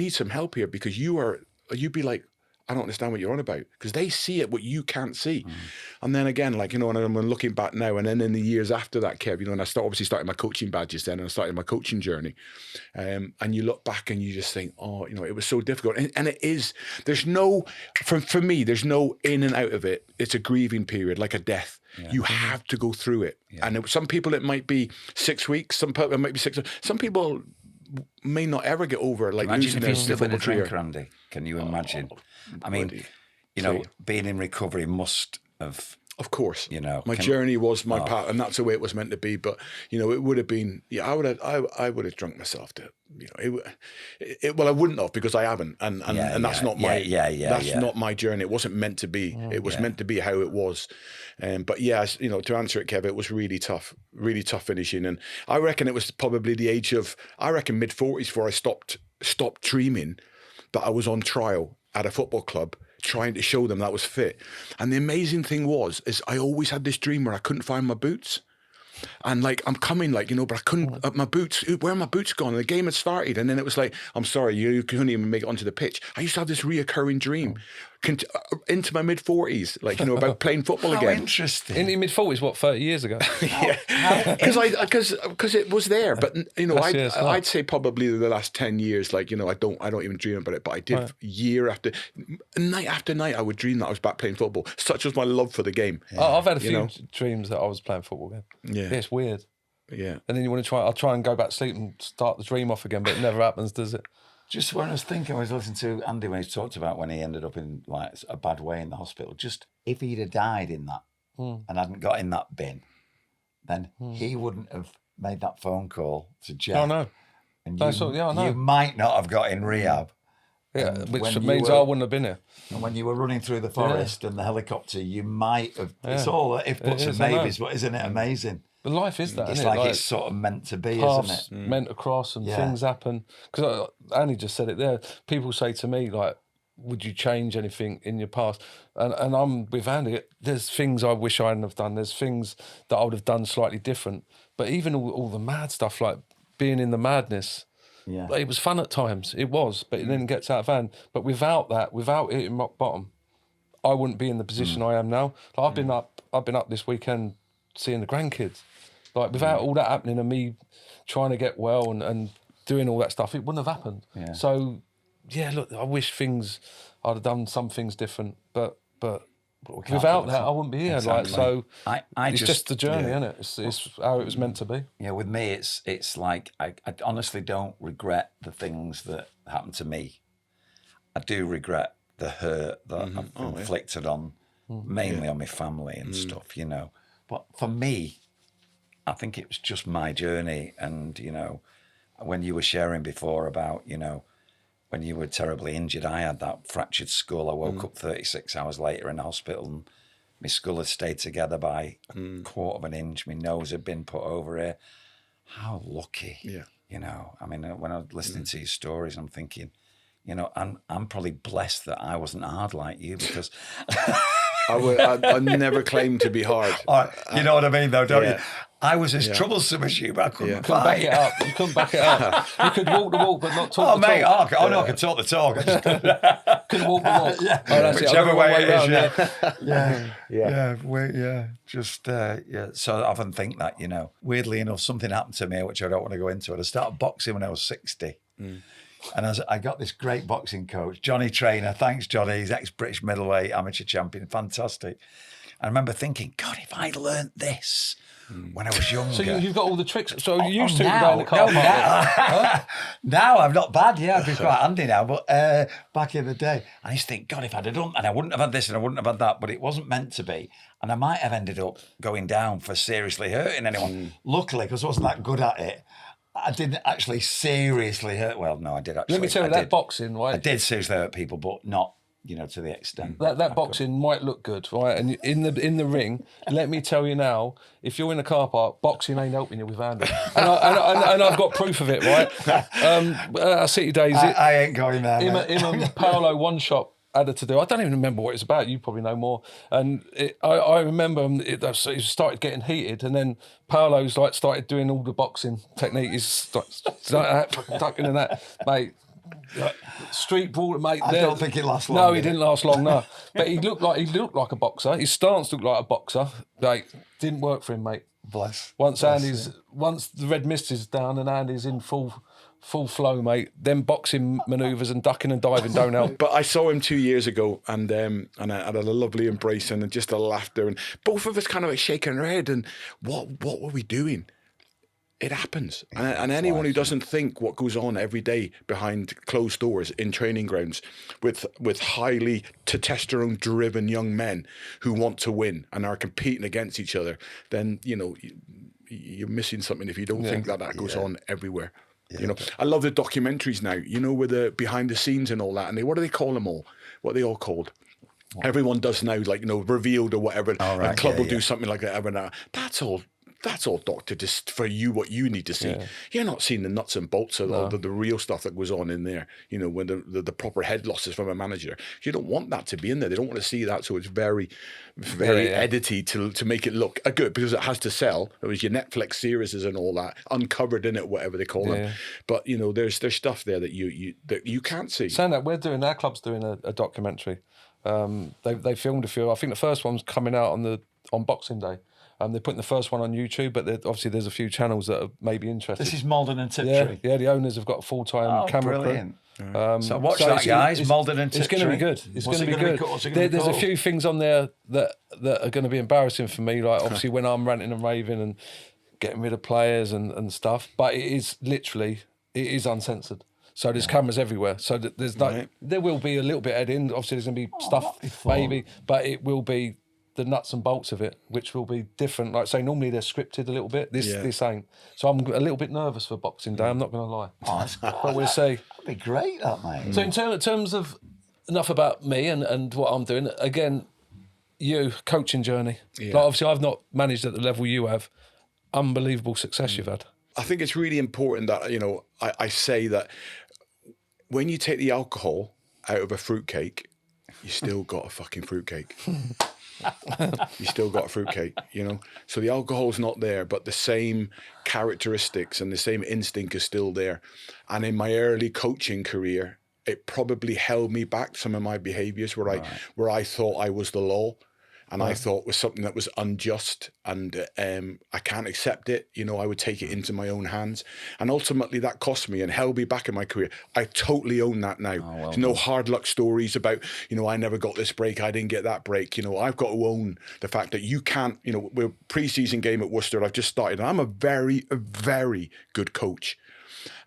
some help here, because you'd be like, I don't understand what you're on about, because they see it what you can't see. And then again, like, you know, and I'm looking back now, and then in the years after that, Kev, you know, and I obviously started my coaching badges then, and I started my coaching journey, and you look back and you just think, oh, you know, it was so difficult. And it is, there's no, for me, there's no in and out of it. It's a grieving period, like a death. Yeah. You have to go through it. Yeah. And some people, it might be 6 weeks, some people, it might be 6 months. Some people may not ever get over, like, imagine losing if you're still in a career. drink, Andy. Can you imagine? I mean, you know, being in recovery must have... Of course, you know, my journey was my path, and that's the way it was meant to be. But you know, it would have been, yeah, I would have drunk myself to, you know, well, I wouldn't have, because I haven't, and that's not my, not my journey. It wasn't meant to be. It was meant to be how it was. But yeah, you know, to answer it, Kev, it was really tough finishing, and I reckon it was probably the age of, I reckon mid-40s before I stopped dreaming that I was on trial at a football club, trying to show them that I was fit. And the amazing thing is I always had this dream where I couldn't find my boots. And like, I'm coming, like, you know, but I couldn't, my boots, where are my boots gone? And the game had started. And then it was like, I'm sorry, you couldn't even make it onto the pitch. I used to have this reoccurring dream into my mid-40s, like, you know, about playing football again. How interesting. In your mid-40s, what, 30 years ago? Yeah. Because it was there. But, you know, I'd say probably the last 10 years, like, you know, I don't even dream about it, but I did year after night, I would dream that I was back playing football. Such was my love for the game. Yeah. I've had a few dreams that I was playing football again. Yeah. It's weird. Yeah. And then you want to I'll try and go back to sleep and start the dream off again, but it never happens, does it? Just when I was thinking, I was listening to Andy when he talked about when he ended up in like a bad way in the hospital. Just if he'd have died in that and hadn't got in that bin, then he wouldn't have made that phone call to Jeff. Oh, no. And you might not have got in rehab. Yeah, which means I wouldn't have been here. And when you were running through the forest and the helicopter, you might have. It's all if buts and maybes, but isn't it amazing? But life is that, it's isn't like it? It's sort of meant to be, paths isn't it? Meant to cross and things happen. Because Annie just said it there. People say to me, like, would you change anything in your past? And I'm with Andy. There's things I wish I hadn't have done. There's things that I would have done slightly different. But even all the mad stuff, like being in the madness, it was fun at times. It was, but it then gets out of hand. But without that, without hitting rock bottom, I wouldn't be in the position I am now. Like, I've been up this weekend seeing the grandkids. Like, without all that happening and me trying to get well and doing all that stuff, it wouldn't have happened. Yeah. So, yeah, look, I wish I'd have done some things different, but without that, I wouldn't be here. Exactly. Like, so it's just the journey, isn't it? It's how it was meant to be. Yeah, with me, it's like I honestly don't regret the things that happened to me. I do regret the hurt that I've inflicted on, mainly on my family and stuff, you know. But for me, I think it was just my journey. And, you know, when you were sharing before about, you know, when you were terribly injured, I had that fractured skull. I woke up 36 hours later in the hospital and my skull had stayed together by a quarter of an inch. My nose had been put over here. How lucky, you know. I mean, when I was listening to your stories, I'm thinking, you know, I'm probably blessed that I wasn't hard like you, because... I never claimed to be hard. You know what I mean, though, don't you? I was as troublesome as you, but I couldn't back it up. You couldn't back it up. You could walk the walk, but not talk the mate, talk. No, I could talk the talk. I just couldn't walk the walk. That's whichever way it is. So I often think that, you know, weirdly enough, something happened to me, which I don't want to go into. I started boxing when I was 60. And I got this great boxing coach, Johnny Trainer. Thanks, Johnny. He's ex-British middleweight amateur champion. Fantastic. I remember thinking, God, if I'd learnt this when I was younger. So you've got all the tricks. So you used to go in the car park. Now I'm not bad. Yeah, I'd be quite handy now. But back in the day, I used to think, God, if I'd have done, and I wouldn't have had this and I wouldn't have had that, but it wasn't meant to be. And I might have ended up going down for seriously hurting anyone. Luckily, because I wasn't that good at it, I didn't actually seriously hurt. Well, no, I did actually. Let me tell you, that boxing, right? I did seriously hurt people, but not, you know, to the extent. That boxing might look good, right? And in the ring, let me tell you now, if you're in a car park, boxing ain't helping you with Andy. And I've got proof of it, right? Our City Days. I ain't going there. Him and Paolo one shot had to do. I don't even remember what it's about. You probably know more. And I remember it started getting heated, and then Paolo's like started doing all the boxing technique. He's like that, ducking and that, mate. street brawl, mate. I don't think it lasts long. No, he didn't last long, no. But he looked like a boxer. His stance looked like a boxer. Like, didn't work for him, mate. Bless. Once the red mist is down and Andy's in full flow, mate, then boxing manoeuvres and ducking and diving don't help. But I saw him 2 years ago, and I had a lovely embrace and just a laughter, and both of us kind of like shaking our head. And what were we doing? It happens, and anyone who doesn't think what goes on every day behind closed doors in training grounds with highly testosterone-driven young men who want to win and are competing against each other, then you're missing something if you don't think that goes on everywhere. Yeah. I love the documentaries now, with the behind the scenes and all that. And what do they call them all? What are they all called? What? Everyone does now, like, Revealed or whatever. A club will do something like that every now. That's all doctor just for you what you need to see. Yeah. You're not seeing the nuts and bolts of all the real stuff that goes on in there, when the proper head losses from a manager. You don't want that to be in there. They don't want to see that, so it's very, very edited to make it look good, because it has to sell. It was your Netflix series and all that, uncovered in it, whatever they call them. But, there's stuff there that you can't see. Saying that, our club's doing a documentary. They filmed a few. I think the first one's coming out on Boxing Day. They're putting the first one on YouTube, but obviously there's a few channels that are maybe interested. This is Malden and Tiptree. Yeah, the owners have got a full-time camera brilliant. Crew. So watch that, guys. Malden and Tiptree. It's going to be good. It's going to be good. There's a few things on there that are going to be embarrassing for me, like obviously when I'm ranting and raving and getting rid of players and stuff, but it is uncensored. So there's cameras everywhere. So there's there will be a little bit editing. Obviously there's going to be stuff, maybe, but it will be the nuts and bolts of it, which will be different. Like say, normally they're scripted a little bit. This ain't. So I'm a little bit nervous for Boxing Day. I'm not going to lie. Oh, that's good. But we'll see. That'd be great, that, mate. So in terms of enough about me and what I'm doing, again, you coaching journey. Yeah. Like obviously I've not managed at the level you have. Unbelievable success you've had. I think it's really important that I say that when you take the alcohol out of a fruitcake, you still got a fucking fruitcake. You still got a fruitcake, So the alcohol's not there, but the same characteristics and the same instinct is still there. And in my early coaching career, it probably held me back, some of my behaviours where I thought I was the law. And I thought it was something that was unjust, and I can't accept it. I would take it into my own hands. And ultimately that cost me and held me back in my career. I totally own that now. There's no hard luck stories about, I never got this break, I didn't get that break. I've got to own the fact that you can't, we're pre-season game at Worcester, I've just started, and I'm a very, very good coach.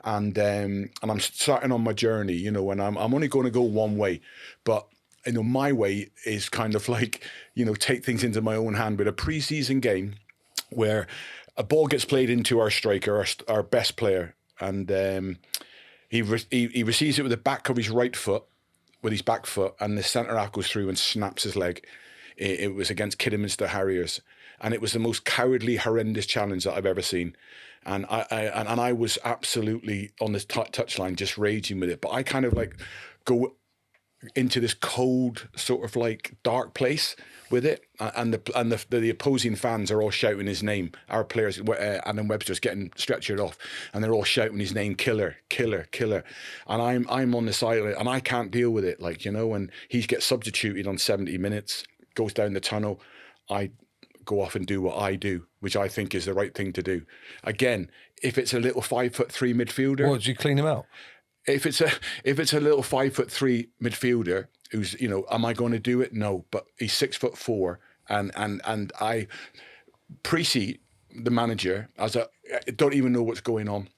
And I'm starting on my journey, and I'm only going to go one way. But my way is kind of like, take things into my own hand with a pre-season game where a ball gets played into our striker, our best player, and he receives it with the back of his right foot, with his back foot, and the centre half goes through and snaps his leg. It was against Kidderminster Harriers, and it was the most cowardly, horrendous challenge that I've ever seen. And I was absolutely on this touchline just raging with it, but I kind of like go into this cold sort of like dark place with it, and the opposing fans are all shouting his name. Our players, and then Webster's getting stretchered off, and they're all shouting his name, killer, killer, killer. And I'm on the side of it, and I can't deal with it, and he gets substituted on 70 minutes, goes down the tunnel. I go off and do what I do, which I think is the right thing to do. Again, if it's a little 5'3" midfielder, did you clean him out? If it's a little 5'3" midfielder who's, am I going to do it? No, but he's 6'4", and I Precy, the manager, I don't even know what's going on.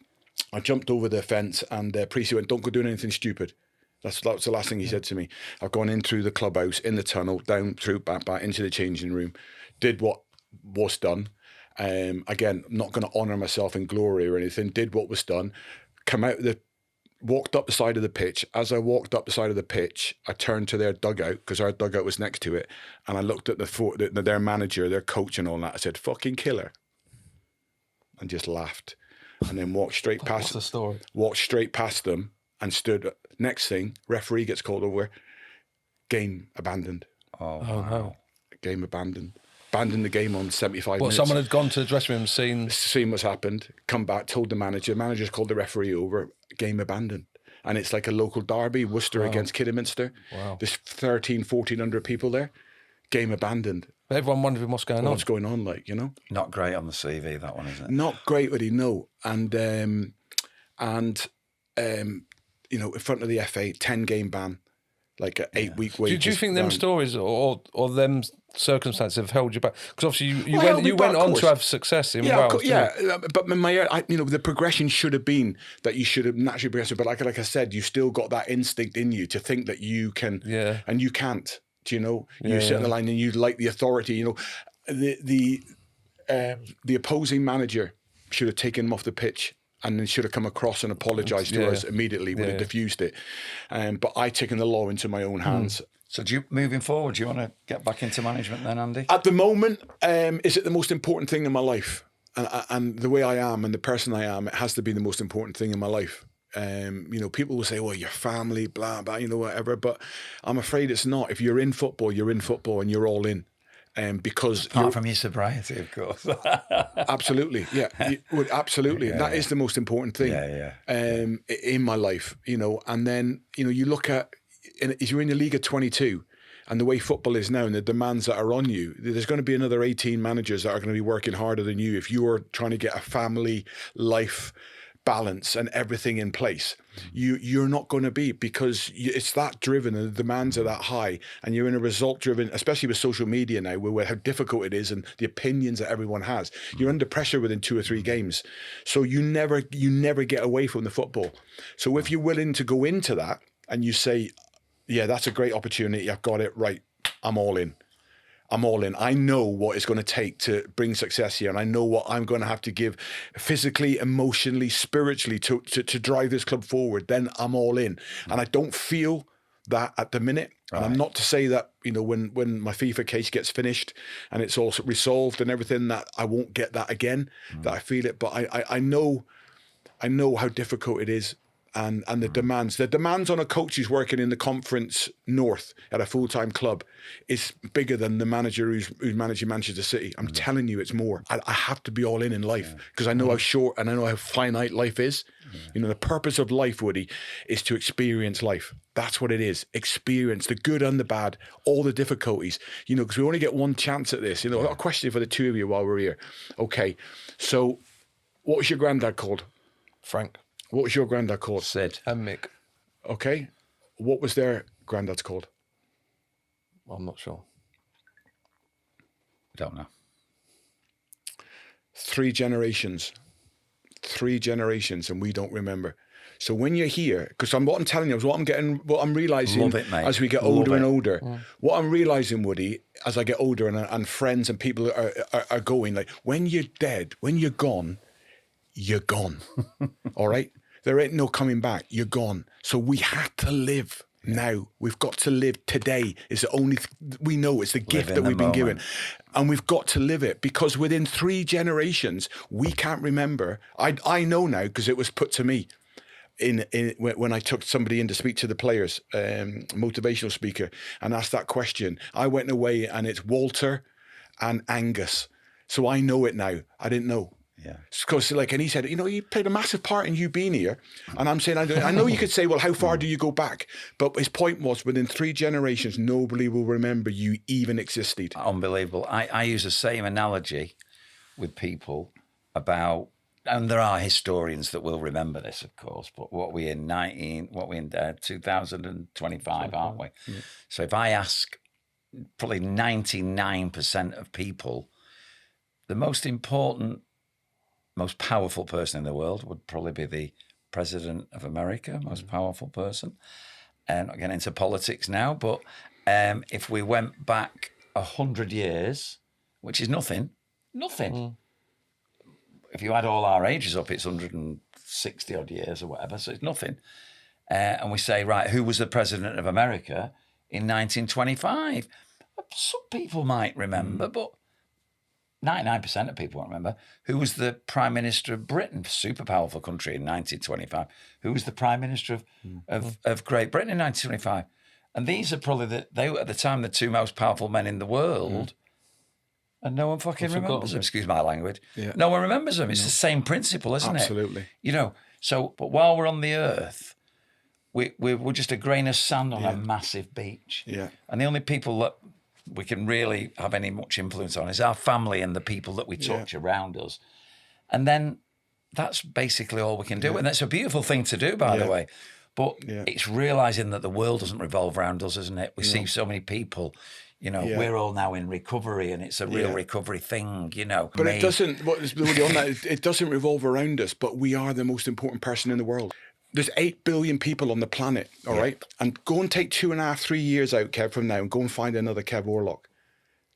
I jumped over the fence, and Precy went, "Don't go doing anything stupid." That's the last thing he said to me. I've gone in through the clubhouse, in the tunnel, down through back into the changing room, did what was done. Again, I'm not going to honour myself in glory or anything. Did what was done. Walked up the side of the pitch. As I walked up the side of the pitch, I turned to their dugout, because our dugout was next to it, and I looked at their manager, their coach and all that. I said, "Fucking killer," and just laughed, and then walked straight past. What's the story? Walked straight past them and stood. Next thing, referee gets called over. Game abandoned. Oh no. Game abandoned. Abandoned the game on 75 minutes. Someone had gone to the dressing room, seen what's happened, come back, told the manager. The manager's called the referee over. Game abandoned. and it's like a local derby, Worcester against Kidderminster. Wow. There's 1,400 people there. Game abandoned. Everyone wondering what's going on. What's going on, like, you know? Not great on the CV, that one, is it? Not great, really, no. And you know, in front of the FA, 10-game ban, like an 8-week wait. Do you think them stories or them circumstances have held you back? Because obviously you went on to have success in Wales. But you know, the progression should have been that you should have naturally progressed. But like I said, you still got that instinct in you to think that you can, and you can't. Do you know? You sit on the line and you like the authority. You know, the opposing manager should have taken him off the pitch. And then should have come across and apologised to us immediately, would have diffused it. But I taken the law into my own hands. So moving forward, do you want to get back into management then, Andy? At the moment, is it the most important thing in my life? And the way I am and the person I am, it has to be the most important thing in my life. You know, people will say, well, your family, blah, blah, you know, whatever. But I'm afraid it's not. If you're in football and you're all in. Because apart from your sobriety, of course. Absolutely, yeah, absolutely. That is the most important thing in my life, you know. And then, you know, you look at, if you're in the League of 22 and the way football is now and the demands that are on you, there's going to be another 18 managers that are going to be working harder than you if you're trying to get a family life balance and everything in place. You're not going to be, because it's that driven and the demands are that high, and you're in a result driven, especially with social media now, where how difficult it is and the opinions that everyone has. You're under pressure within 2 or 3 games, so you never get away from the football. So if you're willing to go into that and you say, yeah, that's a great opportunity, I've got it right, I'm all in. I know what it's going to take to bring success here, and I know what I'm going to have to give physically, emotionally, spiritually to drive this club forward. Then I'm all in. And I don't feel that at the minute. And I'm not to say that, you know, when my FIFA case gets finished and it's all resolved and everything, that I won't get that again, that I feel it. But I know how difficult it is. And the demands on a coach who's working in the Conference North at a full-time club is bigger than the manager who's managing Manchester City. I'm telling you, it's more. I have to be all in life, because I know how short and I know how finite life is. You know, the purpose of life, Woody, is to experience life. That's what it is. Experience the good and the bad, all the difficulties. You know, because we only get one chance at this. You know, I've got a question for the two of you while we're here. Okay, so what was your granddad called? Frank. What was your granddad called? Sid. And Mick. Okay. What was their granddads called? I'm not sure. Don't know. 3 generations. 3 generations, and we don't remember. So when you're here, because what I'm telling you is what I'm realising as we get older and older. What I'm realising, Woody, as I get older and friends and people are going, like, when you're dead, when you're gone, you're gone. All right? There ain't no coming back. You're gone. So we have to live now. We've got to live today. It's the only we know. It's the gift that we've been given. And we've got to live it, because within 3 generations, we can't remember. I know now, because it was put to me when I took somebody in to speak to the players, motivational speaker, and asked that question. I went away and it's Walter and Angus. So I know it now. I didn't know. Yeah. Because, like, and he said, you know, you played a massive part in you being here. And I'm saying, I know you could say, well, how far do you go back? But his point was, within 3 generations, nobody will remember you even existed. Unbelievable. I use the same analogy with people about, and there are historians that will remember this, of course, but what we in 2025, aren't we? Yeah. So if I ask probably 99% of people, the most important, most powerful person in the world would probably be the President of America, most powerful person. And not getting into politics now, but if we went back 100 years, which is nothing. If you add all our ages up, it's 160 odd years or whatever, so it's nothing. And we say, right, who was the President of America in 1925? Some people might remember, but 99% of people won't remember. Who was the Prime Minister of Britain, super powerful country, in 1925? Who was the Prime Minister of Great Britain in 1925? And these are probably they were at the time the 2 most powerful men in the world, and no one fucking remembers them. Excuse my language. Yeah. No one remembers them. It's the same principle, isn't it? Absolutely. You know. So, but while we're on the earth, we're just a grain of sand on a massive beach. Yeah. And the only people that we can really have any much influence on is our family and the people that we touch around us. And then that's basically all we can do. And that's a beautiful thing to do, by the way. But it's realising that the world doesn't revolve around us, isn't it? We see so many people, you know, we're all now in recovery and it's a real recovery thing, you know. But it doesn't, it doesn't revolve around us, but we are the most important person in the world. There's 8 billion people on the planet, all right? And go and take 2.5, 3 years out, Kev, from now and go and find another Kev Horlock.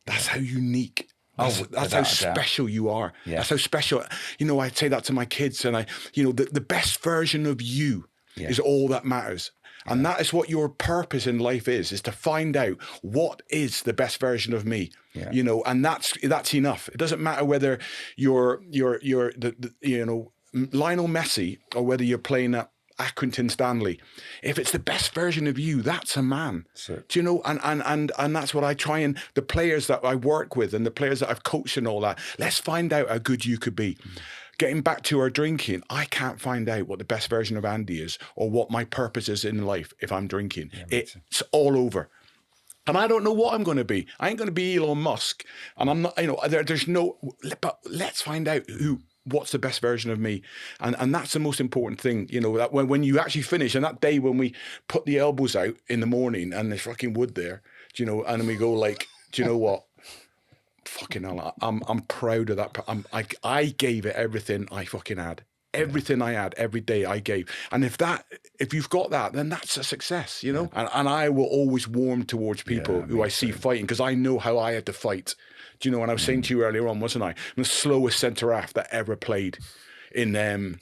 That's how unique. That's how special you are. Yeah. That's how special. You know, I say that to my kids and the best version of you is all that matters. And that is what your purpose in life is to find out what is the best version of me, you know, and that's enough. It doesn't matter whether you're Lionel Messi or whether you're playing at Accrington Stanley. If it's the best version of you, that's a man. Do you know? And that's what I try, and the players that I work with and the players that I've coached and all that, let's find out how good you could be. Getting back to our drinking, I can't find out what the best version of Andy is or what my purpose is in life if I'm drinking. It's all over. And I don't know what I'm going to be. I ain't going to be Elon Musk. And I'm not, there's no, but let's find out what's the best version of me. And that's the most important thing, you know, that when you actually finish, and that day when we put the elbows out in the morning and there's fucking wood there, do you know, and we go like, do you know what? Fucking hell, I'm proud of that. I gave it everything I fucking had. Everything I had every day I gave. And if you've got that, then that's a success, you know? And I will always warm towards people who I see fighting because I know how I had to fight. Do you know, and I was saying to you earlier on, wasn't I? I'm the slowest centre-half that ever played in the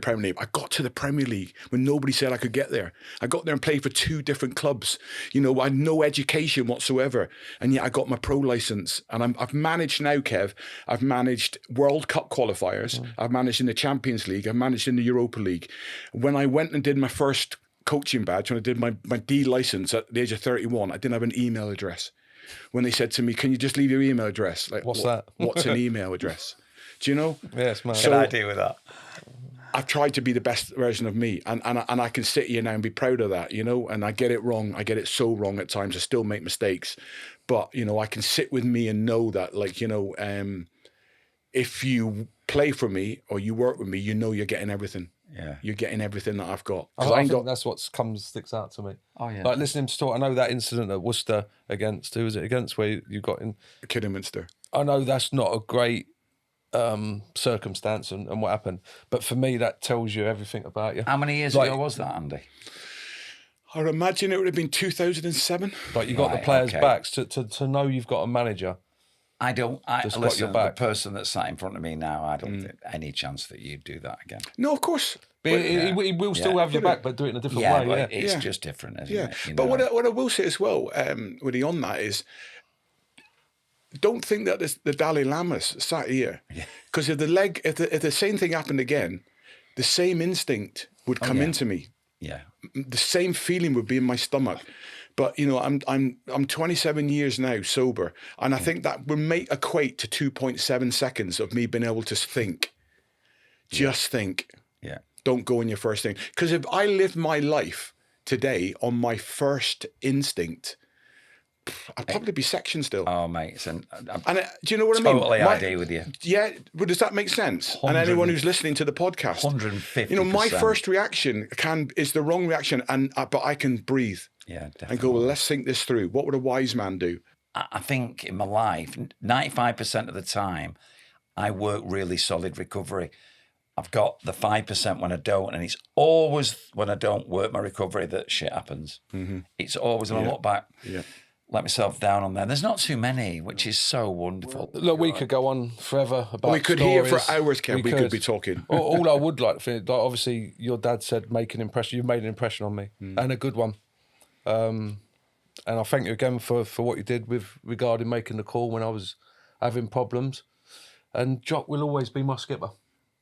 Premier League. I got to the Premier League when nobody said I could get there. I got there and played for 2 different clubs. You know, I had no education whatsoever, and yet I got my pro license. And I've managed now, Kev. I've managed World Cup qualifiers. I've managed in the Champions League. I've managed in the Europa League. When I went and did my first coaching badge, when I did my D license at the age of 31, I didn't have an email address. When they said to me, "Can you just leave your email address?" Like, what's that? What's an email address? Do you know? Yes, man. So, what can I do with that? I've tried to be the best version of me, and I can sit here now and be proud of that, you know. And I get it wrong. I get it so wrong at times. I still make mistakes, but you know, I can sit with me and know that, like, you know, if you play for me or you work with me, you know, you're getting everything. Yeah, you're getting everything that I've got. I think that's what sticks out to me. Oh yeah, like listening to talk. I know that incident at Worcester against who was it against where you got in Kidderminster. I know that's not a great circumstance and what happened, but for me that tells you everything about you. How many years ago was that, Andy? I imagine it would have been 2007. Like you got the players' backs to know you've got a manager. Listen, the person that's sat in front of me now, I don't think any chance that you'd do that again. No, of course. But he will still have your back, but do it in a different way. But it's just different, isn't it? You but what I will say as well, Woody, on that is, don't think that the Dalai Lama's sat here. Because if the same thing happened again, the same instinct would come into me. Yeah. The same feeling would be in my stomach. But, you know, I'm 27 years now sober, and I think that would equate to 2.7 seconds of me being able to think. Just think. Yeah. Don't go on your first thing. Because if I lived my life today on my first instinct, I'd probably be sectioned still. Oh, mate. Do you know what I mean? Totally ID with you. Yeah, but does that make sense? And anyone who's listening to the podcast, 150%. You know, my first reaction is the wrong reaction, but I can breathe. Yeah, definitely. And go, well, let's think this through. What would a wise man do? I think in my life, 95% of the time, I work really solid recovery. I've got the 5% when I don't, and it's always when I don't work my recovery that shit happens. Mm-hmm. It's always when I look back. Yeah. Let myself down on there. There's not too many, which is so wonderful. Look, we could go on forever about we could stories. Hear for hours, Ken. We could be talking. All I would like to finish, like obviously your dad said make an impression. You've made an impression on me, and a good one. And I thank you again for what you did regarding making the call when I was having problems. And Jock will always be my skipper.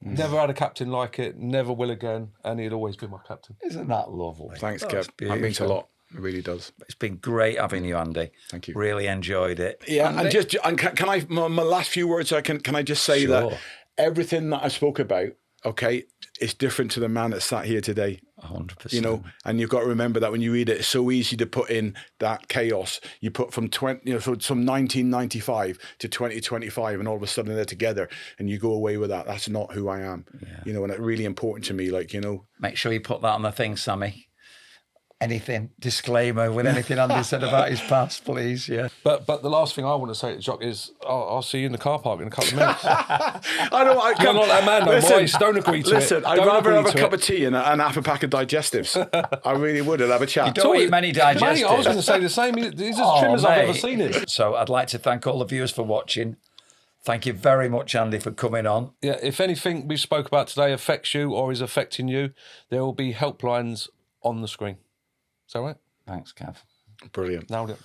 Never had a captain like it, never will again, and he'll always be my captain. Isn't that lovely? Thanks, Kev. That means a lot. It really does. It's been great having you, Andy. Thank you. Really enjoyed it. Yeah, Andy? And can I my last few words? Can I just say that everything that I spoke about okay, it's different to the man that sat here today. 100%. You know, and you've got to remember that when you read it, it's so easy to put in that chaos. You put from 1995 to 2025, and all of a sudden they're together, and you go away with that. That's not who I am. Yeah. You know, and it's really important to me. Like, you know, make sure you put that on the thing, Sammy. Anything disclaimer with anything Andy said about his past, please. Yeah. But the last thing I want to say to Jock is, I'll see you in the car park in a couple of minutes. You're not that man, though, boys. Don't agree to it. Listen, I'd rather have a cup of tea and half a pack of digestives. I really would. I'd have a chat. You don't eat many digestives. Mate, I was going to say the same. He's as trim as I've ever seen him. So I'd like to thank all the viewers for watching. Thank you very much, Andy, for coming on. Yeah, if anything we spoke about today affects you or is affecting you, there will be helplines on the screen. Is that right? Thanks, Kev. Brilliant. Nailed it.